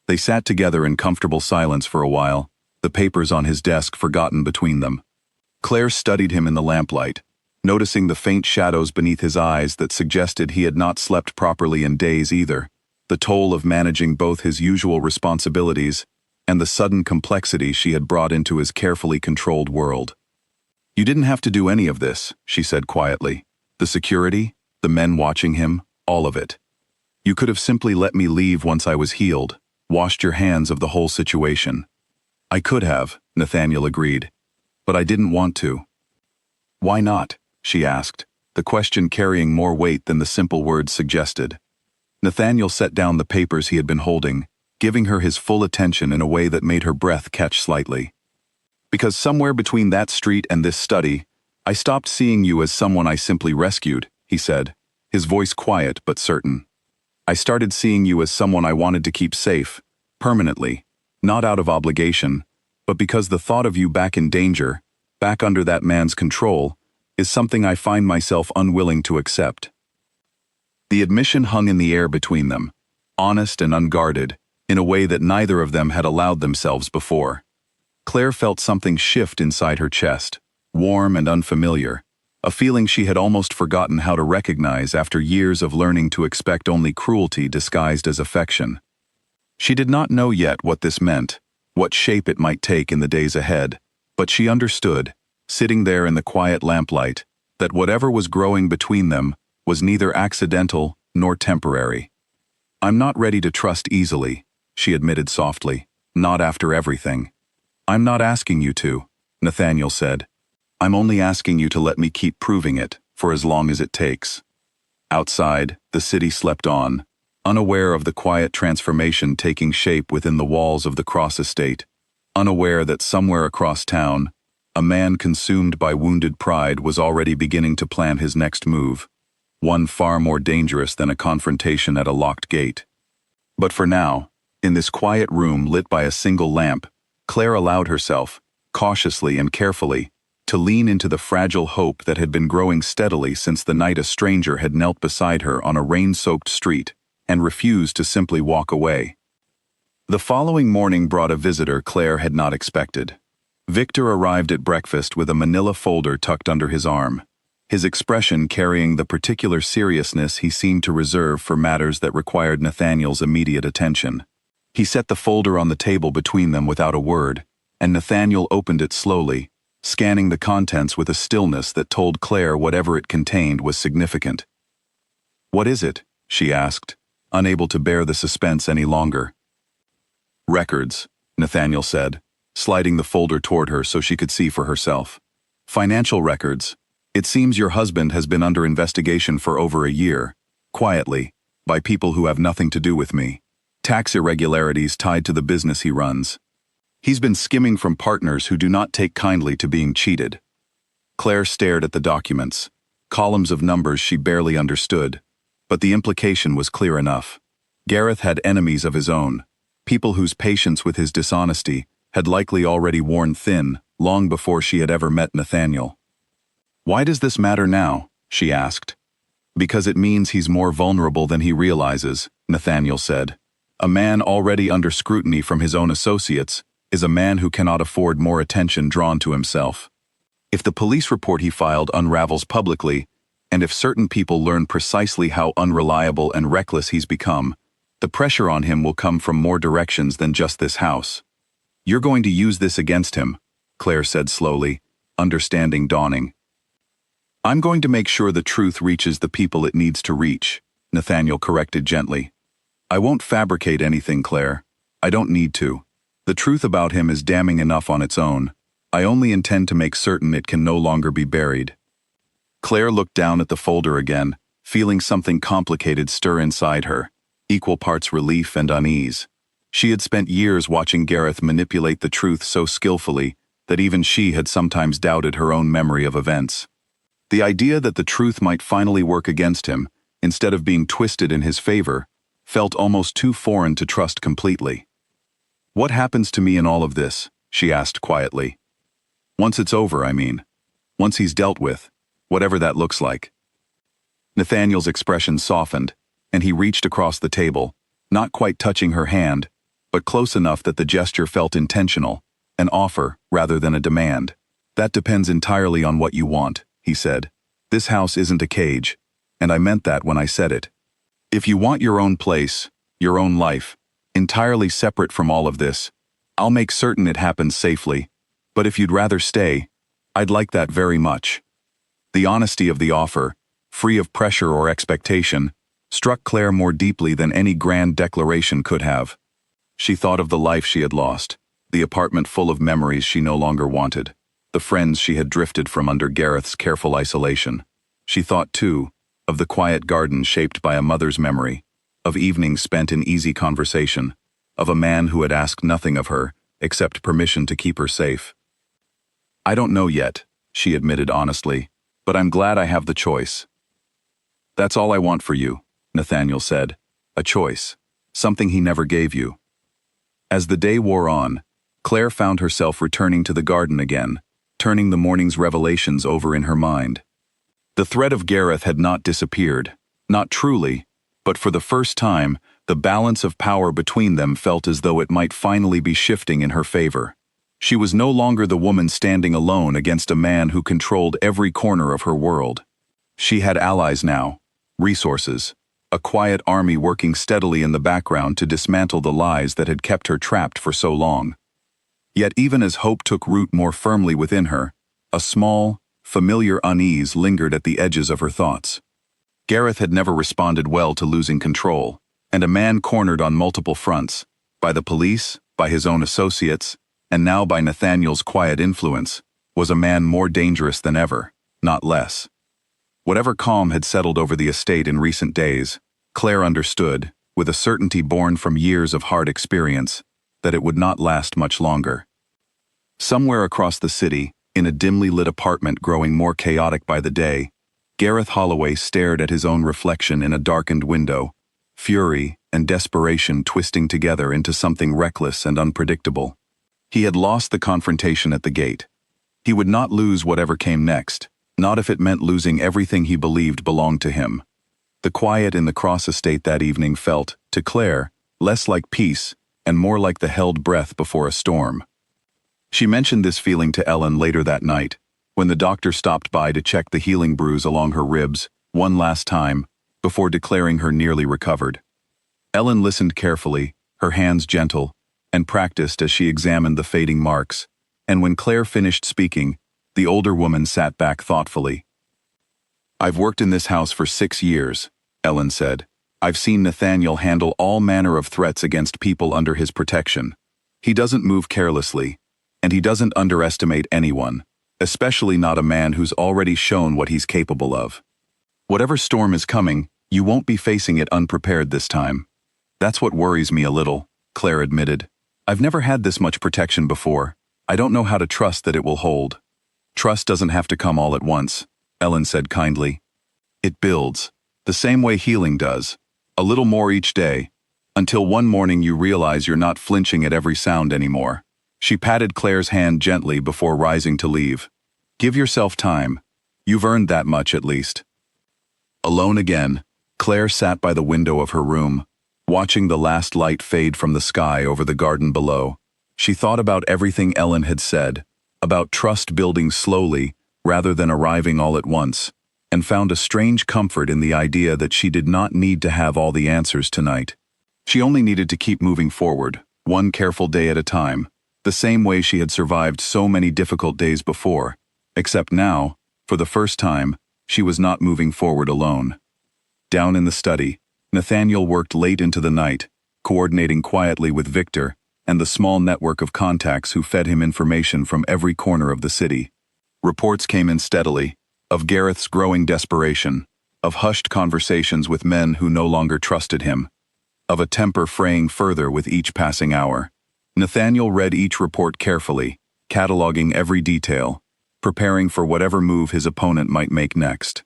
They sat together in comfortable silence for a while, the papers on his desk forgotten between them. Claire studied him in the lamplight, noticing the faint shadows beneath his eyes that suggested he had not slept properly in days either, the toll of managing both his usual responsibilities and the sudden complexity she had brought into his carefully controlled world. "You didn't have to do any of this," she said quietly. "The security, the men watching him, all of it. You could have simply let me leave once I was healed, washed your hands of the whole situation." "I could have," Nathaniel agreed, "but I didn't want to." "Why not?" she asked, the question carrying more weight than the simple words suggested. Nathaniel set down the papers he had been holding, giving her his full attention in a way that made her breath catch slightly. "Because somewhere between that street and this study, I stopped seeing you as someone I simply rescued," he said, his voice quiet but certain. "I started seeing you as someone I wanted to keep safe, permanently, not out of obligation, but because the thought of you back in danger, back under that man's control, is something I find myself unwilling to accept." The admission hung in the air between them, honest and unguarded, in a way that neither of them had allowed themselves before. Claire felt something shift inside her chest, warm and unfamiliar, a feeling she had almost forgotten how to recognize after years of learning to expect only cruelty disguised as affection. She did not know yet what this meant, what shape it might take in the days ahead, but she understood, sitting there in the quiet lamplight, that whatever was growing between them was neither accidental nor temporary. "I'm not ready to trust easily," she admitted softly, "not after everything." "I'm not asking you to," Nathaniel said. "I'm only asking you to let me keep proving it, for as long as it takes." Outside, the city slept on, unaware of the quiet transformation taking shape within the walls of the Cross estate, unaware that somewhere across town, a man consumed by wounded pride was already beginning to plan his next move, one far more dangerous than a confrontation at a locked gate. But for now, in this quiet room lit by a single lamp, Claire allowed herself, cautiously and carefully, to lean into the fragile hope that had been growing steadily since the night a stranger had knelt beside her on a rain-soaked street and refused to simply walk away. The following morning brought a visitor Claire had not expected. Victor arrived at breakfast with a manila folder tucked under his arm, his expression carrying the particular seriousness he seemed to reserve for matters that required Nathaniel's immediate attention. He set the folder on the table between them without a word, and Nathaniel opened it slowly, scanning the contents with a stillness that told Claire whatever it contained was significant. "What is it?" she asked, unable to bear the suspense any longer. "Records," Nathaniel said, sliding the folder toward her so she could see for herself. "Financial records. It seems your husband has been under investigation for over a year, quietly, by people who have nothing to do with me. Tax irregularities tied to the business he runs. He's been skimming from partners who do not take kindly to being cheated." Claire stared at the documents, columns of numbers she barely understood, but the implication was clear enough. Gareth had enemies of his own, people whose patience with his dishonesty had likely already worn thin long before she had ever met Nathaniel. "Why does this matter now?" she asked. "Because it means he's more vulnerable than he realizes," Nathaniel said. "A man already under scrutiny from his own associates is a man who cannot afford more attention drawn to himself. If the police report he filed unravels publicly, and if certain people learn precisely how unreliable and reckless he's become, the pressure on him will come from more directions than just this house. You're going to use this against him," Claire said slowly, understanding dawning. "I'm going to make sure the truth reaches the people it needs to reach," Nathaniel corrected gently. "I won't fabricate anything, Claire. I don't need to. The truth about him is damning enough on its own. I only intend to make certain it can no longer be buried." Claire looked down at the folder again, feeling something complicated stir inside her, equal parts relief and unease. She had spent years watching Gareth manipulate the truth so skillfully that even she had sometimes doubted her own memory of events. The idea that the truth might finally work against him, instead of being twisted in his favor, felt almost too foreign to trust completely. "What happens to me in all of this?" she asked quietly. "Once it's over, I mean. Once he's dealt with, whatever that looks like." Nathaniel's expression softened, and he reached across the table, not quite touching her hand, but close enough that the gesture felt intentional, an offer rather than a demand. "That depends entirely on what you want," he said. "This house isn't a cage, and I meant that when I said it. If you want your own place, your own life, entirely separate from all of this, I'll make certain it happens safely, but if you'd rather stay, I'd like that very much." The honesty of the offer, free of pressure or expectation, struck Claire more deeply than any grand declaration could have. She thought of the life she had lost, the apartment full of memories she no longer wanted, the friends she had drifted from under Gareth's careful isolation. She thought, too, of the quiet garden shaped by a mother's memory, of evenings spent in easy conversation, of a man who had asked nothing of her except permission to keep her safe. "I don't know yet," she admitted honestly, "but I'm glad I have the choice." "That's all I want for you," Nathaniel said. "A choice. Something he never gave you." As the day wore on, Claire found herself returning to the garden again, turning the morning's revelations over in her mind. The threat of Gareth had not disappeared, not truly, but for the first time, the balance of power between them felt as though it might finally be shifting in her favor. She was no longer the woman standing alone against a man who controlled every corner of her world. She had allies now, resources, a quiet army working steadily in the background to dismantle the lies that had kept her trapped for so long. Yet even as hope took root more firmly within her, a small, familiar unease lingered at the edges of her thoughts. Gareth had never responded well to losing control, and a man cornered on multiple fronts, by the police, by his own associates, and now by Nathaniel's quiet influence, was a man more dangerous than ever, not less. Whatever calm had settled over the estate in recent days, Claire understood, with a certainty born from years of hard experience, that it would not last much longer. Somewhere across the city, in a dimly lit apartment growing more chaotic by the day, Gareth Holloway stared at his own reflection in a darkened window, fury and desperation twisting together into something reckless and unpredictable. He had lost the confrontation at the gate. He would not lose whatever came next, not if it meant losing everything he believed belonged to him. The quiet in the Cross estate that evening felt, to Claire, less like peace and more like the held breath before a storm. She mentioned this feeling to Ellen later that night, when the doctor stopped by to check the healing bruise along her ribs one last time before declaring her nearly recovered. Ellen listened carefully, her hands gentle, and practiced as she examined the fading marks, and when Claire finished speaking, the older woman sat back thoughtfully. "I've worked in this house for 6 years," Ellen said. "I've seen Nathaniel handle all manner of threats against people under his protection. He doesn't move carelessly, and he doesn't underestimate anyone, especially not a man who's already shown what he's capable of. Whatever storm is coming, you won't be facing it unprepared this time. That's what worries me a little," Claire admitted. "I've never had this much protection before. I don't know how to trust that it will hold." "Trust doesn't have to come all at once," Ellen said kindly. It builds, the same way healing does, a little more each day, until one morning you realize you're not flinching at every sound anymore. She patted Claire's hand gently before rising to leave. Give yourself time. You've earned that much at least. Alone again, Claire sat by the window of her room, watching the last light fade from the sky over the garden below. She thought about everything Ellen had said, about trust building slowly rather than arriving all at once, and found a strange comfort in the idea that she did not need to have all the answers tonight. She only needed to keep moving forward, one careful day at a time, the same way she had survived so many difficult days before, except now, for the first time, she was not moving forward alone. Down in the study, Nathaniel worked late into the night, coordinating quietly with Victor and the small network of contacts who fed him information from every corner of the city. Reports came in steadily, of Gareth's growing desperation, of hushed conversations with men who no longer trusted him, of a temper fraying further with each passing hour. Nathaniel read each report carefully, cataloging every detail, preparing for whatever move his opponent might make next.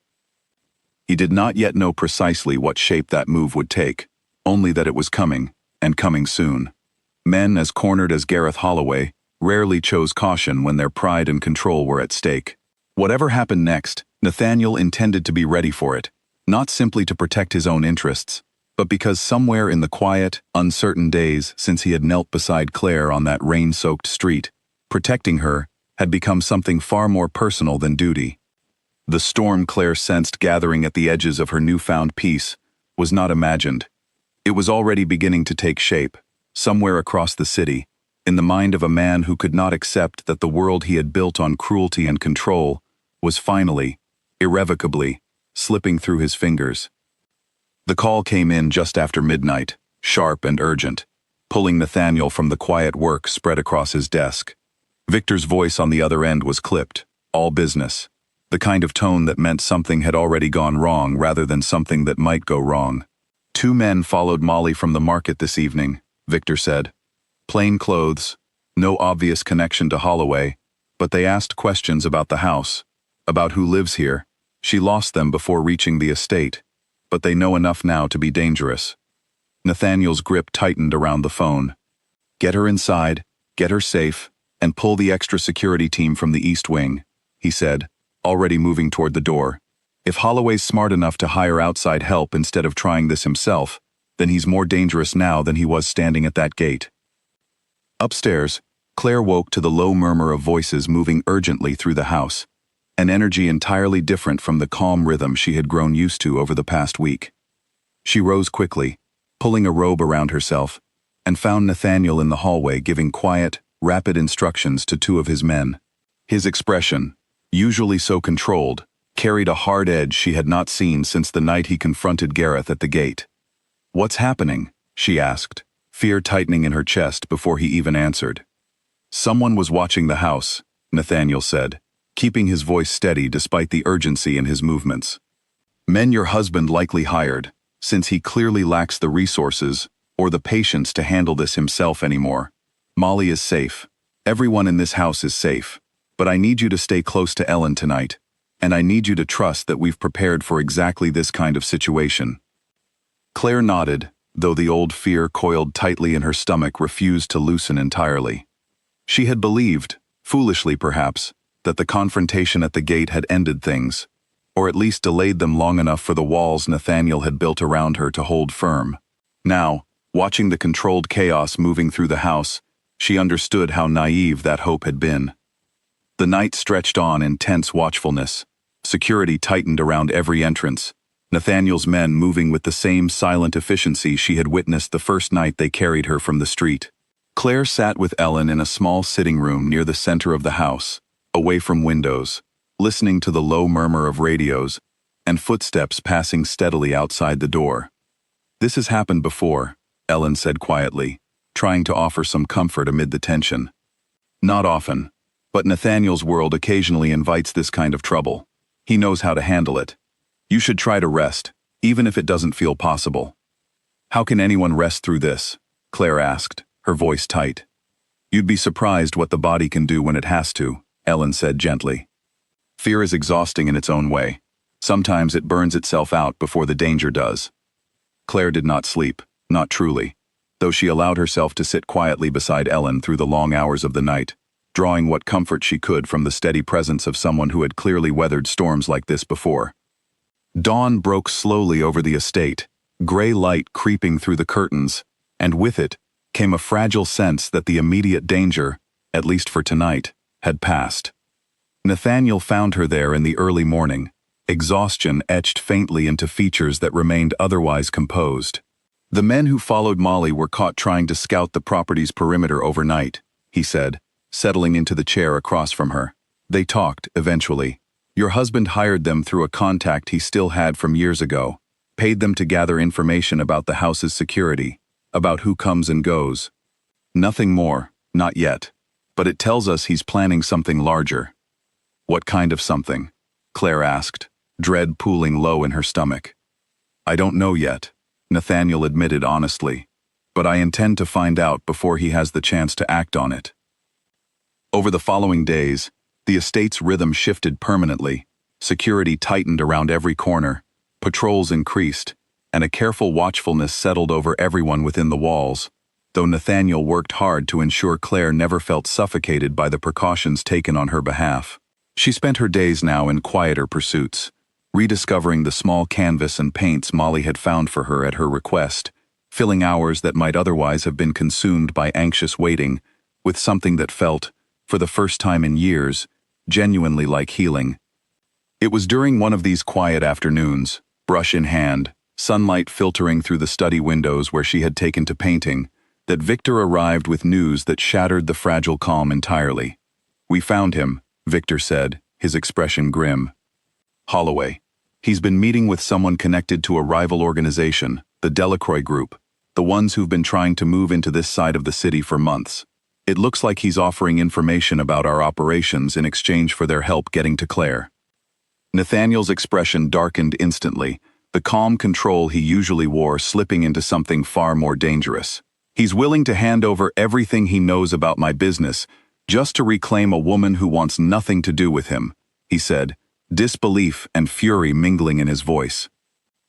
He did not yet know precisely what shape that move would take, only that it was coming, and coming soon. Men as cornered as Gareth Holloway rarely chose caution when their pride and control were at stake. Whatever happened next, Nathaniel intended to be ready for it, not simply to protect his own interests, but because somewhere in the quiet, uncertain days since he had knelt beside Claire on that rain-soaked street, protecting her had become something far more personal than duty. The storm Claire sensed gathering at the edges of her newfound peace was not imagined. It was already beginning to take shape, somewhere across the city, in the mind of a man who could not accept that the world he had built on cruelty and control was finally, irrevocably, slipping through his fingers. The call came in just after midnight, sharp and urgent, pulling Nathaniel from the quiet work spread across his desk. Victor's voice on the other end was clipped, all business, the kind of tone that meant something had already gone wrong rather than something that might go wrong. 2 men followed Molly from the market this evening, Victor said. Plain clothes, no obvious connection to Holloway, but they asked questions about the house, about who lives here. She lost them before reaching the estate, but they know enough now to be dangerous. Nathaniel's grip tightened around the phone. Get her inside, get her safe, and pull the extra security team from the East Wing, he said, already moving toward the door. If Holloway's smart enough to hire outside help instead of trying this himself, then he's more dangerous now than he was standing at that gate. Upstairs, Claire woke to the low murmur of voices moving urgently through the house, an energy entirely different from the calm rhythm she had grown used to over the past week. She rose quickly, pulling a robe around herself, and found Nathaniel in the hallway giving quiet, rapid instructions to 2 of his men. His expression, usually so controlled, carried a hard edge she had not seen since the night he confronted Gareth at the gate. What's happening? She asked, fear tightening in her chest before he even answered. Someone was watching the house, Nathaniel said, keeping his voice steady despite the urgency in his movements. Men your husband likely hired, since he clearly lacks the resources or the patience to handle this himself anymore. Molly is safe. Everyone in this house is safe. But I need you to stay close to Ellen tonight, and I need you to trust that we've prepared for exactly this kind of situation. Claire nodded, though the old fear coiled tightly in her stomach refused to loosen entirely. She had believed, foolishly perhaps, that the confrontation at the gate had ended things, or at least delayed them long enough for the walls Nathaniel had built around her to hold firm. Now, watching the controlled chaos moving through the house, she understood how naive that hope had been. The night stretched on in tense watchfulness. Security tightened around every entrance, Nathaniel's men moving with the same silent efficiency she had witnessed the first night they carried her from the street. Claire sat with Ellen in a small sitting room near the center of the house, away from windows, listening to the low murmur of radios and footsteps passing steadily outside the door. This has happened before, Ellen said quietly, trying to offer some comfort amid the tension. Not often, but Nathaniel's world occasionally invites this kind of trouble. He knows how to handle it. You should try to rest, even if it doesn't feel possible. How can anyone rest through this? Claire asked, her voice tight. You'd be surprised what the body can do when it has to, Ellen said gently. Fear is exhausting in its own way. Sometimes it burns itself out before the danger does. Claire did not sleep, not truly, though she allowed herself to sit quietly beside Ellen through the long hours of the night, drawing what comfort she could from the steady presence of someone who had clearly weathered storms like this before. Dawn broke slowly over the estate, gray light creeping through the curtains, and with it came a fragile sense that the immediate danger, at least for tonight, had passed. Nathaniel found her there in the early morning, exhaustion etched faintly into features that remained otherwise composed. The men who followed Molly were caught trying to scout the property's perimeter overnight, he said, settling into the chair across from her. They talked, eventually. Your husband hired them through a contact he still had from years ago, paid them to gather information about the house's security, about who comes and goes. Nothing more, not yet, but it tells us he's planning something larger. What kind of something? Claire asked, dread pooling low in her stomach. I don't know yet, Nathaniel admitted honestly, but I intend to find out before he has the chance to act on it. Over the following days, the estate's rhythm shifted permanently. Security tightened around every corner, patrols increased, and a careful watchfulness settled over everyone within the walls, though Nathaniel worked hard to ensure Claire never felt suffocated by the precautions taken on her behalf. She spent her days now in quieter pursuits, rediscovering the small canvas and paints Molly had found for her at her request, filling hours that might otherwise have been consumed by anxious waiting, with something that felt, for the first time in years, genuinely like healing. It was during one of these quiet afternoons, brush in hand, sunlight filtering through the study windows where she had taken to painting, that Victor arrived with news that shattered the fragile calm entirely. We found him, Victor said, his expression grim. Holloway. He's been meeting with someone connected to a rival organization, the Delacroix Group, the ones who've been trying to move into this side of the city for months. It looks like he's offering information about our operations in exchange for their help getting to Claire. Nathaniel's expression darkened instantly, the calm control he usually wore slipping into something far more dangerous. He's willing to hand over everything he knows about my business just to reclaim a woman who wants nothing to do with him, he said, disbelief and fury mingling in his voice.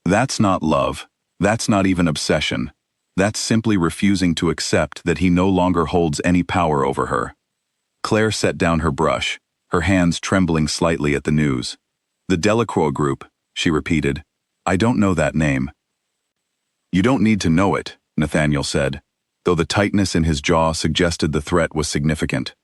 That's not love. That's not even obsession. That's simply refusing to accept that he no longer holds any power over her. Claire set down her brush, her hands trembling slightly at the news. The Delacroix Group, she repeated. I don't know that name. You don't need to know it, Nathaniel said, though the tightness in his jaw suggested the threat was significant.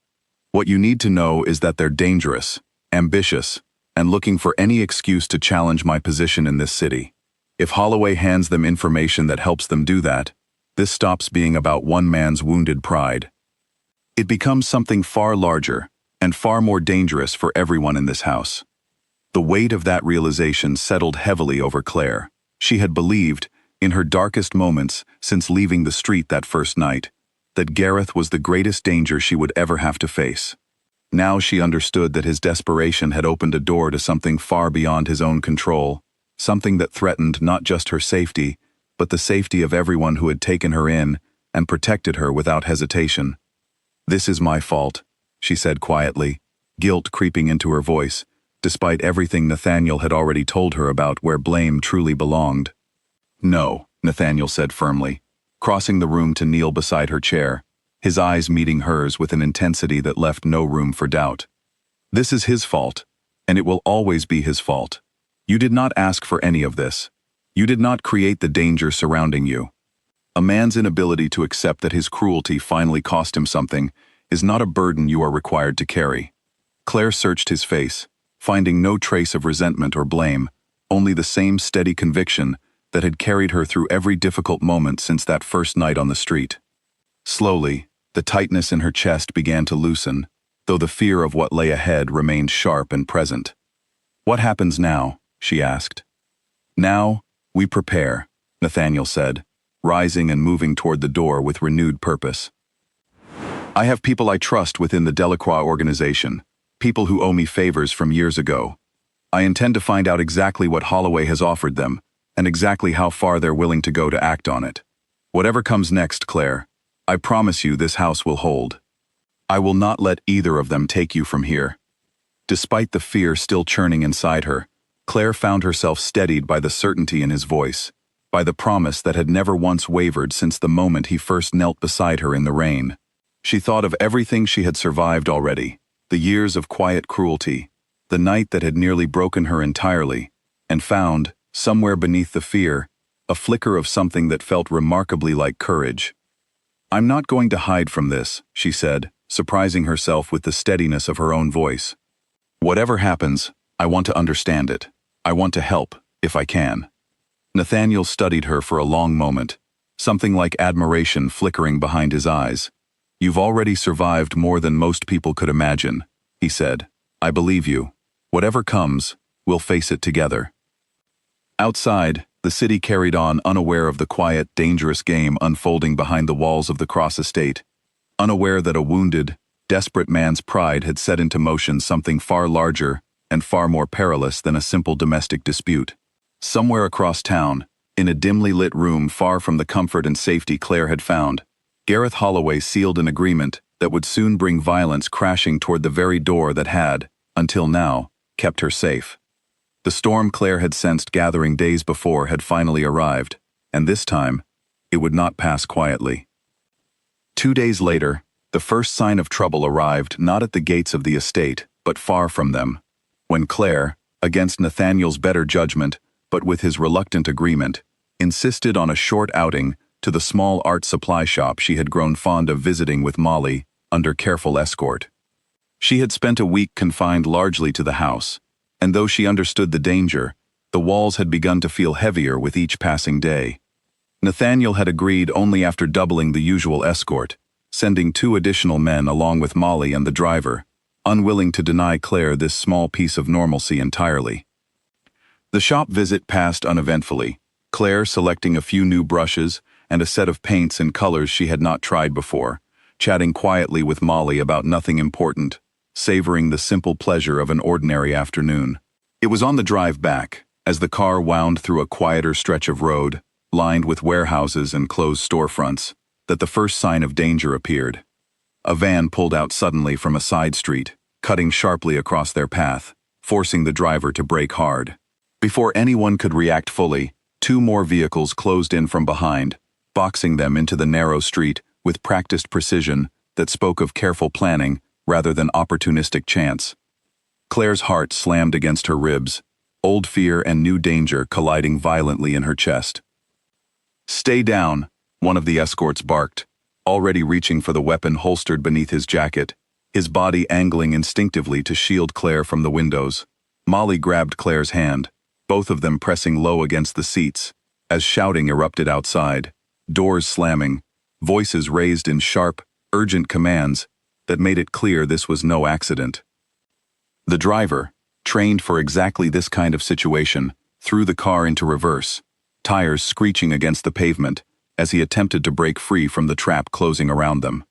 What you need to know is that they're dangerous, ambitious, and looking for any excuse to challenge my position in this city. If Holloway hands them information that helps them do that, this stops being about one man's wounded pride. It becomes something far larger and far more dangerous for everyone in this house. The weight of that realization settled heavily over Claire. She had believed, in her darkest moments since leaving the street that first night, that Gareth was the greatest danger she would ever have to face. Now she understood that his desperation had opened a door to something far beyond his own control, something that threatened not just her safety, but the safety of everyone who had taken her in and protected her without hesitation. This is my fault, she said quietly, guilt creeping into her voice, despite everything Nathaniel had already told her about where blame truly belonged. No, Nathaniel said firmly, crossing the room to kneel beside her chair, his eyes meeting hers with an intensity that left no room for doubt. This is his fault, and it will always be his fault. You did not ask for any of this. You did not create the danger surrounding you. A man's inability to accept that his cruelty finally cost him something is not a burden you are required to carry. Claire searched his face, finding no trace of resentment or blame, only the same steady conviction that had carried her through every difficult moment since that first night on the street. Slowly, the tightness in her chest began to loosen, though the fear of what lay ahead remained sharp and present. What happens now? She asked. Now, we prepare, Nathaniel said, rising and moving toward the door with renewed purpose. I have people I trust within the Delacroix organization, people who owe me favors from years ago. I intend to find out exactly what Holloway has offered them, and exactly how far they're willing to go to act on it. Whatever comes next, Claire, I promise you this house will hold. I will not let either of them take you from here. Despite the fear still churning inside her, Claire found herself steadied by the certainty in his voice, by the promise that had never once wavered since the moment he first knelt beside her in the rain. She thought of everything she had survived already, the years of quiet cruelty, the night that had nearly broken her entirely, and found, somewhere beneath the fear, a flicker of something that felt remarkably like courage. "I'm not going to hide from this," she said, surprising herself with the steadiness of her own voice. "Whatever happens, I want to understand it. I want to help, if I can." Nathaniel studied her for a long moment, something like admiration flickering behind his eyes. "You've already survived more than most people could imagine," he said. "I believe you. Whatever comes, we'll face it together." Outside, the city carried on unaware of the quiet, dangerous game unfolding behind the walls of the Cross estate, unaware that a wounded, desperate man's pride had set into motion something far larger and far more perilous than a simple domestic dispute. Somewhere across town, in a dimly lit room far from the comfort and safety Claire had found, Gareth Holloway sealed an agreement that would soon bring violence crashing toward the very door that had, until now, kept her safe. The storm Claire had sensed gathering days before had finally arrived, and this time, it would not pass quietly. 2 days later, the first sign of trouble arrived not at the gates of the estate, but far from them, when Claire, against Nathaniel's better judgment, but with his reluctant agreement, insisted on a short outing to the small art supply shop she had grown fond of visiting with Molly, under careful escort. She had spent a week confined largely to the house, and though she understood the danger, the walls had begun to feel heavier with each passing day. Nathaniel had agreed only after doubling the usual escort, sending 2 additional men along with Molly and the driver, unwilling to deny Claire this small piece of normalcy entirely. The shop visit passed uneventfully, Claire selecting a few new brushes and a set of paints and colors she had not tried before, chatting quietly with Molly about nothing important, savoring the simple pleasure of an ordinary afternoon. It was on the drive back, as the car wound through a quieter stretch of road, lined with warehouses and closed storefronts, that the first sign of danger appeared. A van pulled out suddenly from a side street, cutting sharply across their path, forcing the driver to brake hard. Before anyone could react fully, 2 more vehicles closed in from behind, boxing them into the narrow street with practiced precision that spoke of careful planning rather than opportunistic chance. Claire's heart slammed against her ribs, old fear and new danger colliding violently in her chest. "Stay down," one of the escorts barked, already reaching for the weapon holstered beneath his jacket, his body angling instinctively to shield Claire from the windows. Molly grabbed Claire's hand, both of them pressing low against the seats, as shouting erupted outside, doors slamming, voices raised in sharp, urgent commands that made it clear this was no accident. The driver, trained for exactly this kind of situation, threw the car into reverse, tires screeching against the pavement as he attempted to break free from the trap closing around them.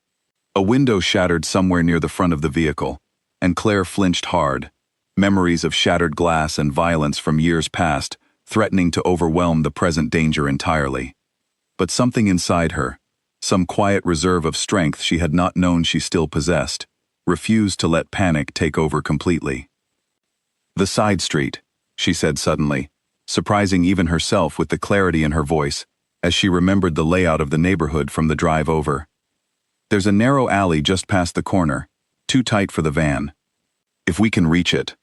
A window shattered somewhere near the front of the vehicle, and Claire flinched hard, memories of shattered glass and violence from years past threatening to overwhelm the present danger entirely. But something inside her, some quiet reserve of strength she had not known she still possessed, refused to let panic take over completely. "The side street," she said suddenly, surprising even herself with the clarity in her voice, as she remembered the layout of the neighborhood from the drive over. "There's a narrow alley just past the corner, too tight for the van. If we can reach it."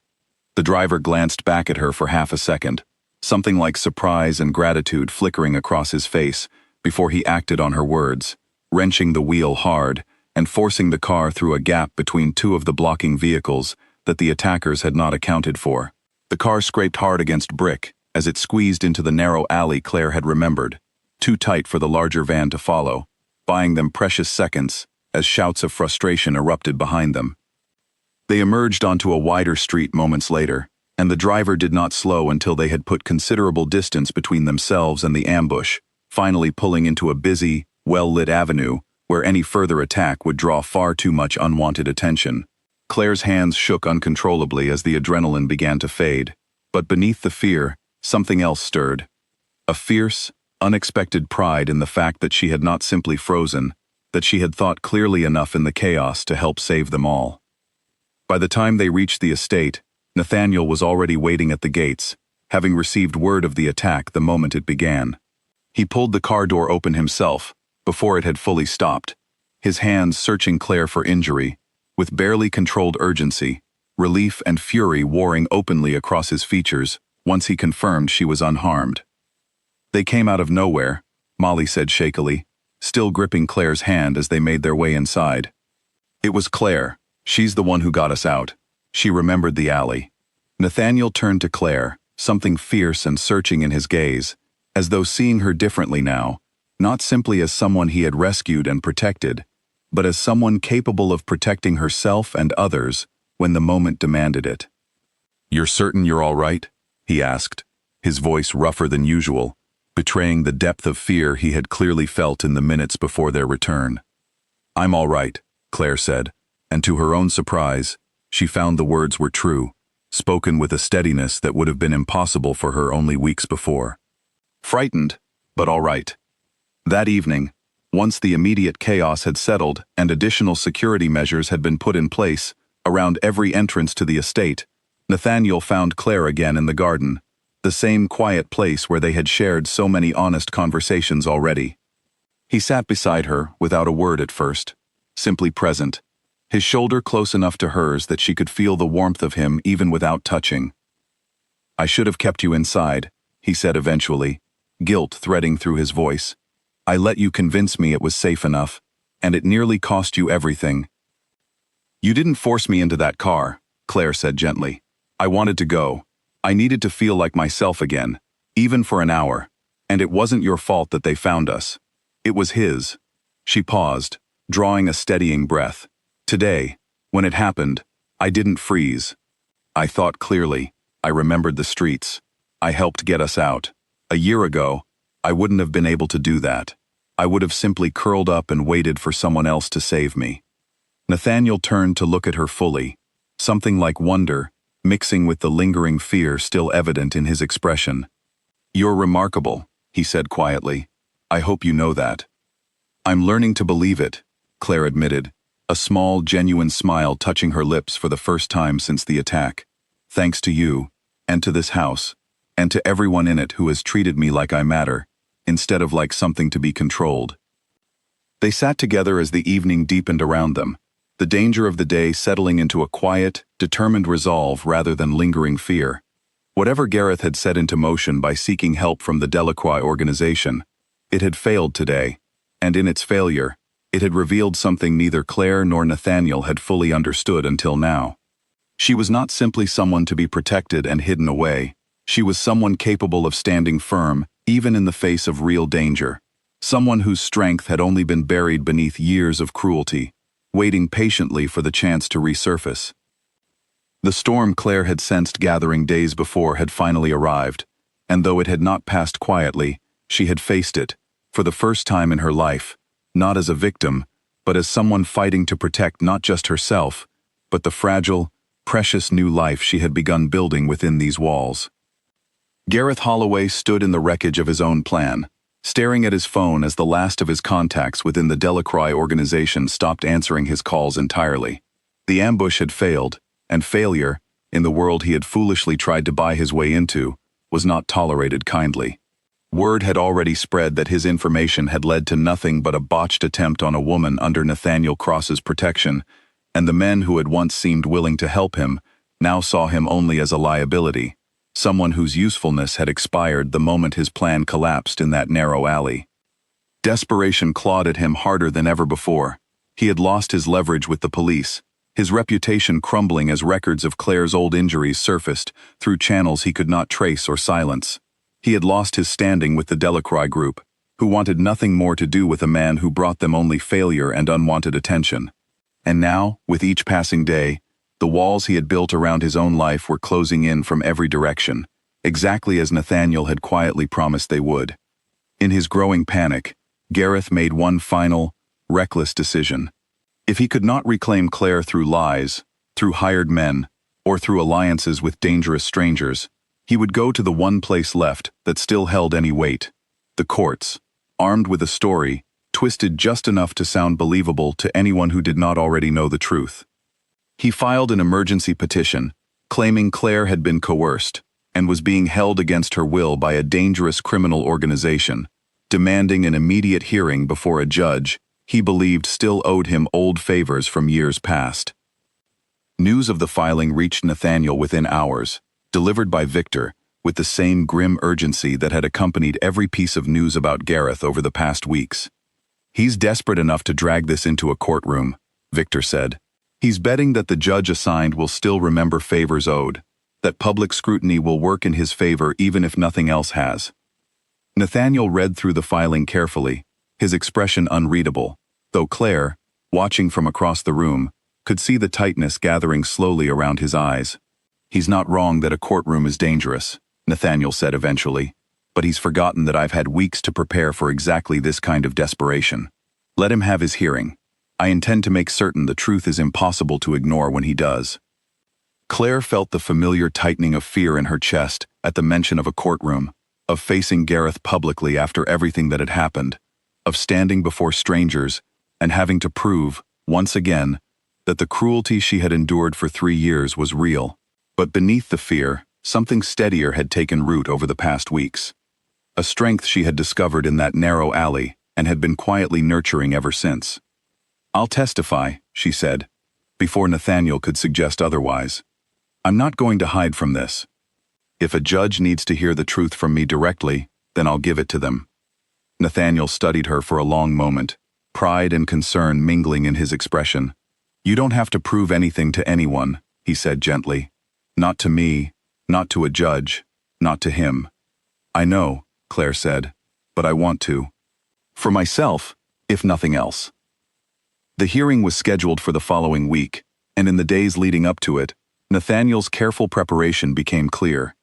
The driver glanced back at her for half a second, something like surprise and gratitude flickering across his face, before he acted on her words, wrenching the wheel hard and forcing the car through a gap between 2 of the blocking vehicles that the attackers had not accounted for. The car scraped hard against brick as it squeezed into the narrow alley Claire had remembered, too tight for the larger van to follow, buying them precious seconds as shouts of frustration erupted behind them. They emerged onto a wider street moments later, and the driver did not slow until they had put considerable distance between themselves and the ambush, finally pulling into a busy, well-lit avenue where any further attack would draw far too much unwanted attention. Claire's hands shook uncontrollably as the adrenaline began to fade, but beneath the fear, something else stirred. A fierce, unexpected pride in the fact that she had not simply frozen, that she had thought clearly enough in the chaos to help save them all. By the time they reached the estate, Nathaniel was already waiting at the gates, having received word of the attack the moment it began. He pulled the car door open himself, before it had fully stopped, his hands searching Claire for injury, with barely controlled urgency, relief and fury warring openly across his features once he confirmed she was unharmed. "They came out of nowhere," Molly said shakily, still gripping Claire's hand as they made their way inside. "It was Claire. She's the one who got us out." She remembered the alley. Nathaniel turned to Claire, something fierce and searching in his gaze, as though seeing her differently now, not simply as someone he had rescued and protected, but as someone capable of protecting herself and others when the moment demanded it. "You're certain you're all right?" he asked, his voice rougher than usual, betraying the depth of fear he had clearly felt in the minutes before their return. "I'm all right," Claire said, and to her own surprise, she found the words were true, spoken with a steadiness that would have been impossible for her only weeks before. "Frightened, but all right." That evening, once the immediate chaos had settled and additional security measures had been put in place around every entrance to the estate, Nathaniel found Claire again in the garden, the same quiet place where they had shared so many honest conversations already. He sat beside her without a word at first, simply present, his shoulder close enough to hers that she could feel the warmth of him even without touching. "I should have kept you inside," he said eventually, guilt threading through his voice. "I let you convince me it was safe enough, and it nearly cost you everything." "You didn't force me into that car," Claire said gently. "I wanted to go. I needed to feel like myself again, even for an hour, and it wasn't your fault that they found us. It was his." She paused, drawing a steadying breath. "Today, when it happened, I didn't freeze. I thought clearly. I remembered the streets. I helped get us out. A year ago, I wouldn't have been able to do that. I would have simply curled up and waited for someone else to save me." Nathaniel turned to look at her fully, something like wonder, mixing with the lingering fear still evident in his expression. "You're remarkable," he said quietly. "I hope you know that." "I'm learning to believe it," Claire admitted, a small, genuine smile touching her lips for the first time since the attack. "Thanks to you, and to this house, and to everyone in it who has treated me like I matter, instead of like something to be controlled." They sat together as the evening deepened around them, the danger of the day settling into a quiet, determined resolve rather than lingering fear. Whatever Gareth had set into motion by seeking help from the Delacroix organization, it had failed today, and in its failure, it had revealed something neither Claire nor Nathaniel had fully understood until now. She was not simply someone to be protected and hidden away. She was someone capable of standing firm, even in the face of real danger. Someone whose strength had only been buried beneath years of cruelty, waiting patiently for the chance to resurface. The storm Claire had sensed gathering days before had finally arrived, and though it had not passed quietly, she had faced it, for the first time in her life, not as a victim, but as someone fighting to protect not just herself, but the fragile, precious new life she had begun building within these walls. Gareth Holloway stood in the wreckage of his own plan, staring at his phone as the last of his contacts within the Delacroix organization stopped answering his calls entirely. The ambush had failed, and failure, in the world he had foolishly tried to buy his way into, was not tolerated kindly. Word had already spread that his information had led to nothing but a botched attempt on a woman under Nathaniel Cross's protection, and the men who had once seemed willing to help him now saw him only as a liability, someone whose usefulness had expired the moment his plan collapsed in that narrow alley. Desperation clawed at him harder than ever before. He had lost his leverage with the police, his reputation crumbling as records of Claire's old injuries surfaced through channels he could not trace or silence. He had lost his standing with the Delacroix group, who wanted nothing more to do with a man who brought them only failure and unwanted attention. And now, with each passing day, the walls he had built around his own life were closing in from every direction, exactly as Nathaniel had quietly promised they would. In his growing panic, Gareth made one final, reckless decision. If he could not reclaim Claire through lies, through hired men, or through alliances with dangerous strangers, he would go to the one place left that still held any weight: the courts, armed with a story, twisted just enough to sound believable to anyone who did not already know the truth. He filed an emergency petition, claiming Claire had been coerced and was being held against her will by a dangerous criminal organization, demanding an immediate hearing before a judge he believed still owed him old favors from years past. News of the filing reached Nathaniel within hours, delivered by Victor, with the same grim urgency that had accompanied every piece of news about Gareth over the past weeks. "He's desperate enough to drag this into a courtroom," Victor said. "He's betting that the judge assigned will still remember favors owed, that public scrutiny will work in his favor even if nothing else has." Nathaniel read through the filing carefully, his expression unreadable, though Claire, watching from across the room, could see the tightness gathering slowly around his eyes. "He's not wrong that a courtroom is dangerous," Nathaniel said eventually, "but he's forgotten that I've had weeks to prepare for exactly this kind of desperation. Let him have his hearing. I intend to make certain the truth is impossible to ignore when he does." Claire felt the familiar tightening of fear in her chest at the mention of a courtroom, of facing Gareth publicly after everything that had happened, of standing before strangers and having to prove, once again, that the cruelty she had endured for 3 years was real. But beneath the fear, something steadier had taken root over the past weeks. A strength she had discovered in that narrow alley and had been quietly nurturing ever since. "I'll testify," she said, before Nathaniel could suggest otherwise. "I'm not going to hide from this. If a judge needs to hear the truth from me directly, then I'll give it to them." Nathaniel studied her for a long moment, pride and concern mingling in his expression. "You don't have to prove anything to anyone," he said gently. "Not to me, not to a judge, not to him." "I know," Claire said, "but I want to. For myself, if nothing else." The hearing was scheduled for the following week, and in the days leading up to it, Nathaniel's careful preparation became clear.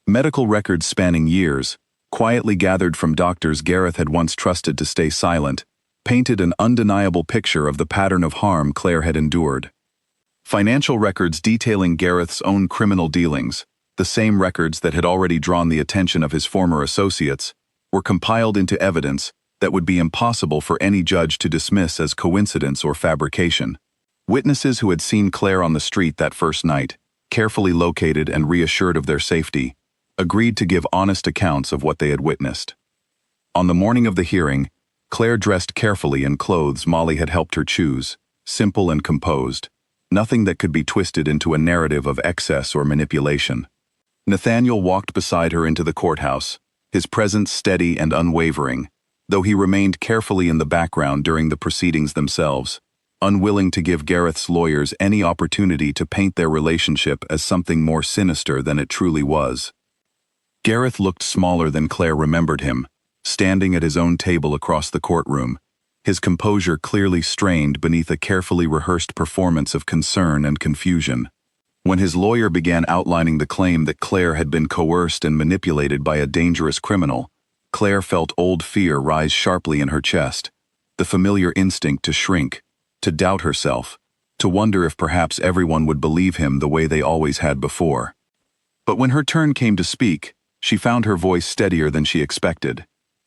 Medical records spanning years, quietly gathered from doctors Gareth had once trusted to stay silent, painted an undeniable picture of the pattern of harm Claire had endured. Financial records detailing Gareth's own criminal dealings, the same records that had already drawn the attention of his former associates, were compiled into evidence that would be impossible for any judge to dismiss as coincidence or fabrication. Witnesses who had seen Claire on the street that first night, carefully located and reassured of their safety, agreed to give honest accounts of what they had witnessed. On the morning of the hearing, Claire dressed carefully in clothes Molly had helped her choose, simple and composed, nothing that could be twisted into a narrative of excess or manipulation. Nathaniel walked beside her into the courthouse, his presence steady and unwavering, though he remained carefully in the background during the proceedings themselves, unwilling to give Gareth's lawyers any opportunity to paint their relationship as something more sinister than it truly was. Gareth looked smaller than Claire remembered him, standing at his own table across the courtroom, his composure clearly strained beneath a carefully rehearsed performance of concern and confusion. When his lawyer began outlining the claim that Claire had been coerced and manipulated by a dangerous criminal, Claire felt old fear rise sharply in her chest, the familiar instinct to shrink, to doubt herself, to wonder if perhaps everyone would believe him the way they always had before. But when her turn came to speak, she found her voice steadier than she expected.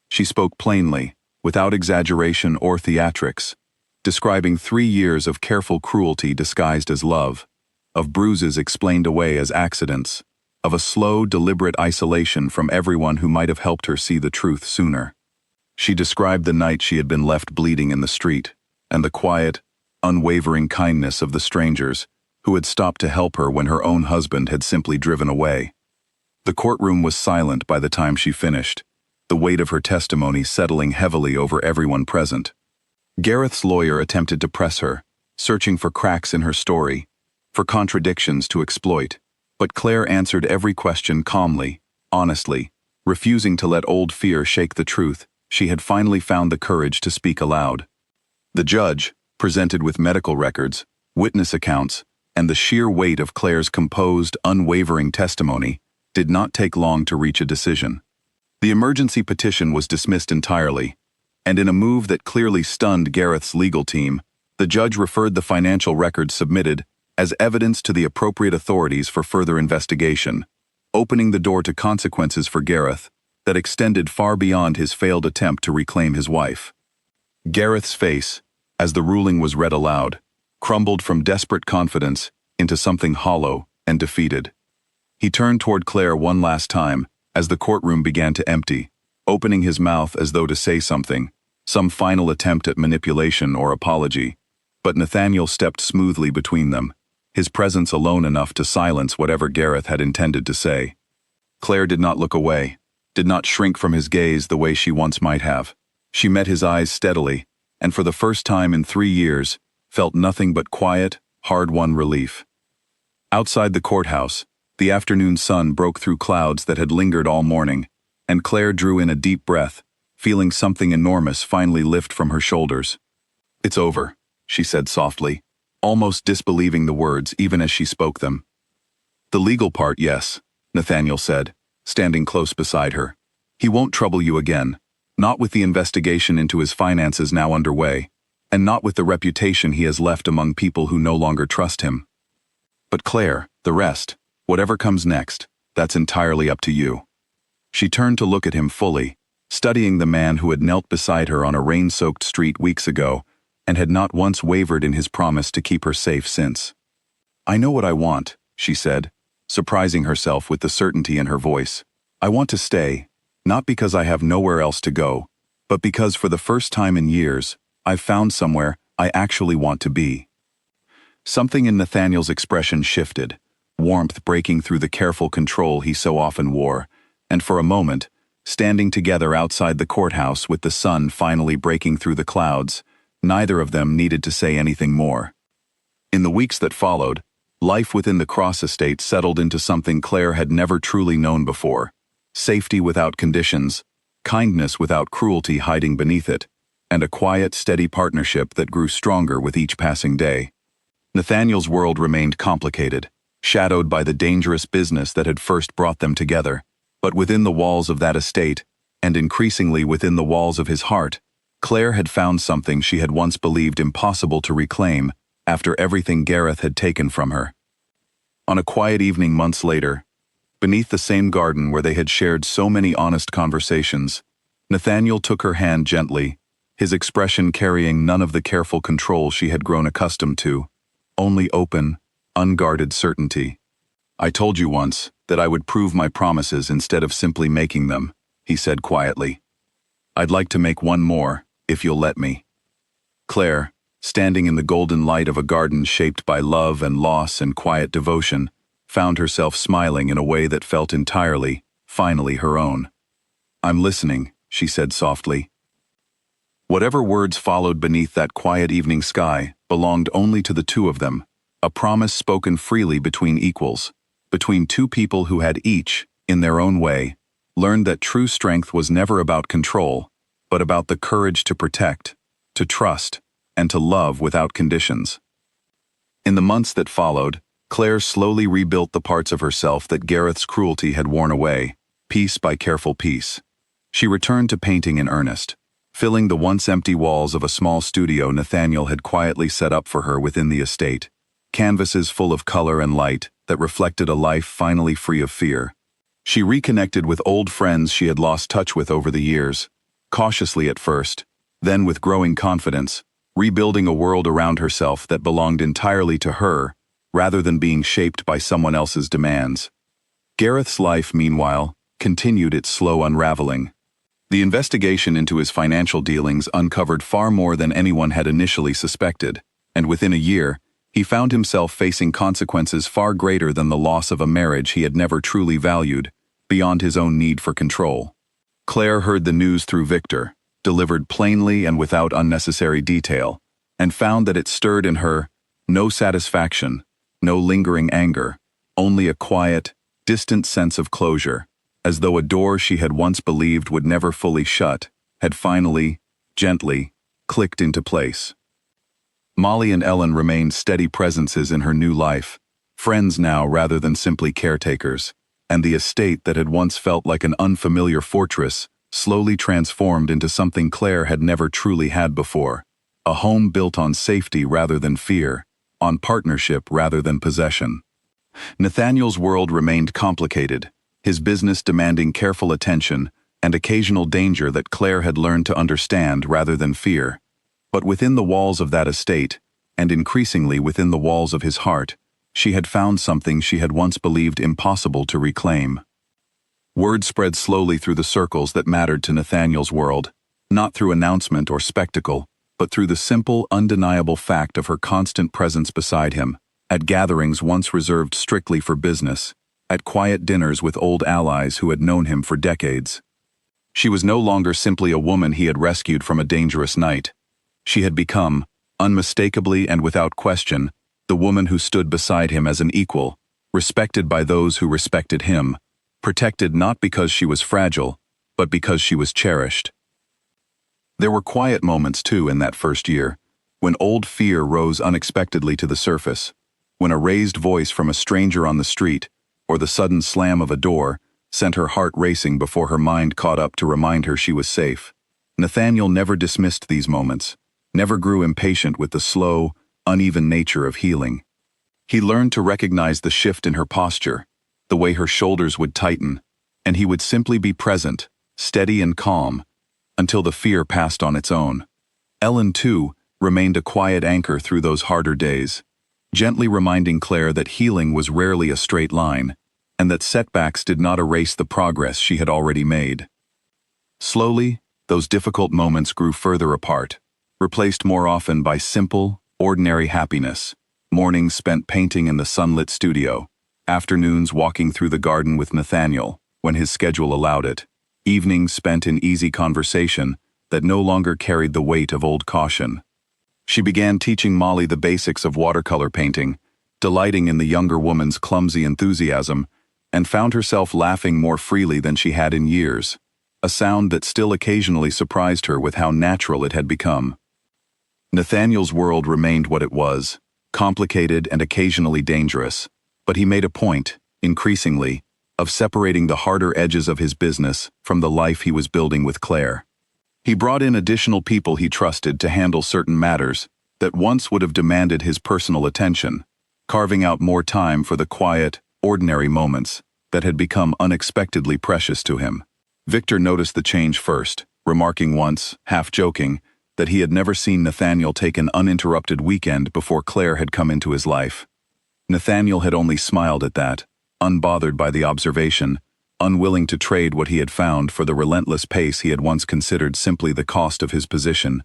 She spoke plainly, without exaggeration or theatrics, describing 3 years of careful cruelty disguised as love, of bruises explained away as accidents, of a slow, deliberate isolation from everyone who might have helped her see the truth sooner. She described the night she had been left bleeding in the street, and the quiet, unwavering kindness of the strangers who had stopped to help her when her own husband had simply driven away. The courtroom was silent by the time she finished, the weight of her testimony settling heavily over everyone present. Gareth's lawyer attempted to press her, searching for cracks in her story, for contradictions to exploit, but Claire answered every question calmly, honestly, refusing to let old fear shake the truth. She had finally found the courage to speak aloud. The judge, presented with medical records, witness accounts, and the sheer weight of Claire's composed, unwavering testimony, did not take long to reach a decision. The emergency petition was dismissed entirely, and in a move that clearly stunned Gareth's legal team, the judge referred the financial records submitted as evidence to the appropriate authorities for further investigation, opening the door to consequences for Gareth that extended far beyond his failed attempt to reclaim his wife. Gareth's face, as the ruling was read aloud, crumbled from desperate confidence into something hollow and defeated. He turned toward Claire one last time as the courtroom began to empty, opening his mouth as though to say something, some final attempt at manipulation or apology. But Nathaniel stepped smoothly between them, his presence alone enough to silence whatever Gareth had intended to say. Claire did not look away, did not shrink from his gaze the way she once might have. She met his eyes steadily, and for the first time in 3 years, felt nothing but quiet, hard-won relief. Outside the courthouse, the afternoon sun broke through clouds that had lingered all morning, and Claire drew in a deep breath, feeling something enormous finally lift from her shoulders. "It's over," she said softly, almost disbelieving the words even as she spoke them. "The legal part, yes," Nathaniel said, standing close beside her. "He won't trouble you again, not with the investigation into his finances now underway, and not with the reputation he has left among people who no longer trust him. But Claire, the rest, whatever comes next, that's entirely up to you." She turned to look at him fully, studying the man who had knelt beside her on a rain-soaked street weeks ago and had not once wavered in his promise to keep her safe since. "I know what I want," she said, surprising herself with the certainty in her voice. "I want to stay, not because I have nowhere else to go, but because for the first time in years, I've found somewhere I actually want to be." Something in Nathaniel's expression shifted, warmth breaking through the careful control he so often wore, and for a moment, standing together outside the courthouse with the sun finally breaking through the clouds, neither of them needed to say anything more. In the weeks that followed, life within the Cross estate settled into something Claire had never truly known before: safety without conditions, kindness without cruelty hiding beneath it, and a quiet, steady partnership that grew stronger with each passing day. Nathaniel's world remained complicated, shadowed by the dangerous business that had first brought them together, but within the walls of that estate, and increasingly within the walls of his heart, Claire had found something she had once believed impossible to reclaim after everything Gareth had taken from her. On a quiet evening months later, beneath the same garden where they had shared so many honest conversations, Nathaniel took her hand gently, his expression carrying none of the careful control she had grown accustomed to, only open, unguarded certainty. "I told you once that I would prove my promises instead of simply making them," he said quietly. "I'd like to make one more, if you'll let me." Claire, standing in the golden light of a garden shaped by love and loss and quiet devotion, found herself smiling in a way that felt entirely, finally her own. "I'm listening," she said softly. Whatever words followed beneath that quiet evening sky belonged only to the two of them, a promise spoken freely between equals, between two people who had each, in their own way, learned that true strength was never about control, but about the courage to protect, to trust, and to love without conditions. In the months that followed, Claire slowly rebuilt the parts of herself that Gareth's cruelty had worn away, piece by careful piece. She returned to painting in earnest, filling the once empty walls of a small studio Nathaniel had quietly set up for her within the estate, canvases full of color and light that reflected a life finally free of fear. She reconnected with old friends she had lost touch with over the years, cautiously at first, then with growing confidence, rebuilding a world around herself that belonged entirely to her, rather than being shaped by someone else's demands. Gareth's life, meanwhile, continued its slow unraveling. The investigation into his financial dealings uncovered far more than anyone had initially suspected, and within a year, he found himself facing consequences far greater than the loss of a marriage he had never truly valued, beyond his own need for control. Claire heard the news through Victor, delivered plainly and without unnecessary detail, and found that it stirred in her no satisfaction, no lingering anger, only a quiet, distant sense of closure, as though a door she had once believed would never fully shut had finally, gently, clicked into place. Molly and Ellen remained steady presences in her new life, friends now rather than simply caretakers, and the estate that had once felt like an unfamiliar fortress slowly transformed into something Claire had never truly had before, a home built on safety rather than fear, on partnership rather than possession. Nathaniel's world remained complicated, his business demanding careful attention and occasional danger that Claire had learned to understand rather than fear. But within the walls of that estate, and increasingly within the walls of his heart, she had found something she had once believed impossible to reclaim. Word spread slowly through the circles that mattered to Nathaniel's world, not through announcement or spectacle, but through the simple, undeniable fact of her constant presence beside him, at gatherings once reserved strictly for business, at quiet dinners with old allies who had known him for decades. She was no longer simply a woman he had rescued from a dangerous night. She had become, unmistakably and without question, the woman who stood beside him as an equal, respected by those who respected him, protected not because she was fragile, but because she was cherished. There were quiet moments, too, in that first year, when old fear rose unexpectedly to the surface, when a raised voice from a stranger on the street, or the sudden slam of a door, sent her heart racing before her mind caught up to remind her she was safe. Nathaniel never dismissed these moments, never grew impatient with the slow, uneven nature of healing. He learned to recognize the shift in her posture, the way her shoulders would tighten, and he would simply be present, steady and calm, until the fear passed on its own. Ellen, too, remained a quiet anchor through those harder days, gently reminding Claire that healing was rarely a straight line, and that setbacks did not erase the progress she had already made. Slowly, those difficult moments grew further apart, replaced more often by simple, ordinary happiness, mornings spent painting in the sunlit studio, afternoons walking through the garden with Nathaniel, when his schedule allowed it, evenings spent in easy conversation that no longer carried the weight of old caution. She began teaching Molly the basics of watercolor painting, delighting in the younger woman's clumsy enthusiasm, and found herself laughing more freely than she had in years, a sound that still occasionally surprised her with how natural it had become. Nathaniel's world remained what it was, complicated and occasionally dangerous, but he made a point, increasingly, of separating the harder edges of his business from the life he was building with Claire. He brought in additional people he trusted to handle certain matters that once would have demanded his personal attention, carving out more time for the quiet, ordinary moments that had become unexpectedly precious to him. Victor noticed the change first, remarking once, half joking, that he had never seen Nathaniel take an uninterrupted weekend before Claire had come into his life. Nathaniel had only smiled at that, unbothered by the observation, unwilling to trade what he had found for the relentless pace he had once considered simply the cost of his position.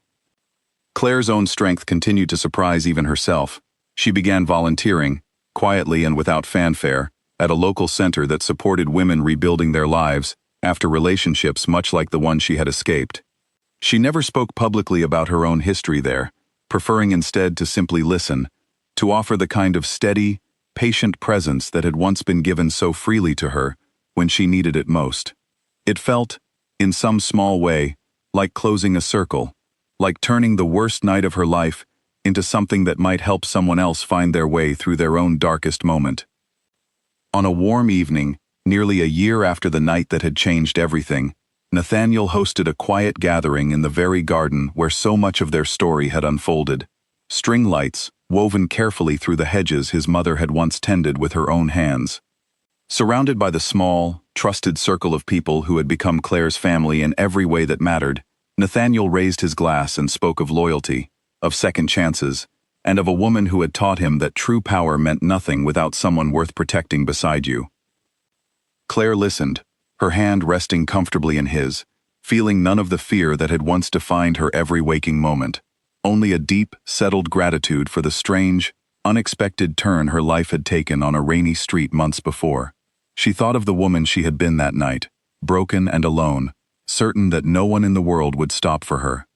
Claire's own strength continued to surprise even herself. She began volunteering, quietly and without fanfare, at a local center that supported women rebuilding their lives after relationships much like the one she had escaped. She never spoke publicly about her own history there, preferring instead to simply listen, to offer the kind of steady, patient presence that had once been given so freely to her when she needed it most. It felt, in some small way, like closing a circle, like turning the worst night of her life into something that might help someone else find their way through their own darkest moment. On a warm evening, nearly a year after the night that had changed everything, Nathaniel hosted a quiet gathering in the very garden where so much of their story had unfolded. String lights, woven carefully through the hedges his mother had once tended with her own hands. Surrounded by the small, trusted circle of people who had become Claire's family in every way that mattered, Nathaniel raised his glass and spoke of loyalty, of second chances, and of a woman who had taught him that true power meant nothing without someone worth protecting beside you. Claire listened, her hand resting comfortably in his, feeling none of the fear that had once defined her every waking moment, only a deep, settled gratitude for the strange, unexpected turn her life had taken on a rainy street months before. She thought of the woman she had been that night, broken and alone, certain that no one in the world would stop for her.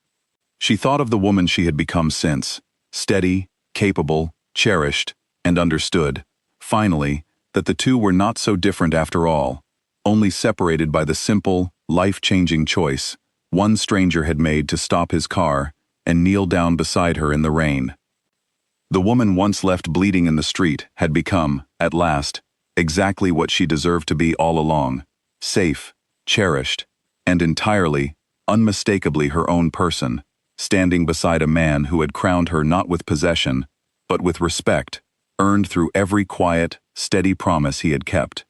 She thought of the woman she had become since, steady, capable, cherished, and understood, finally, that the two were not so different after all, only separated by the simple, life-changing choice one stranger had made to stop his car and kneel down beside her in the rain. The woman once left bleeding in the street had become, at last, exactly what she deserved to be all along, safe, cherished, and entirely, unmistakably her own person, standing beside a man who had crowned her not with possession, but with respect, earned through every quiet, steady promise he had kept.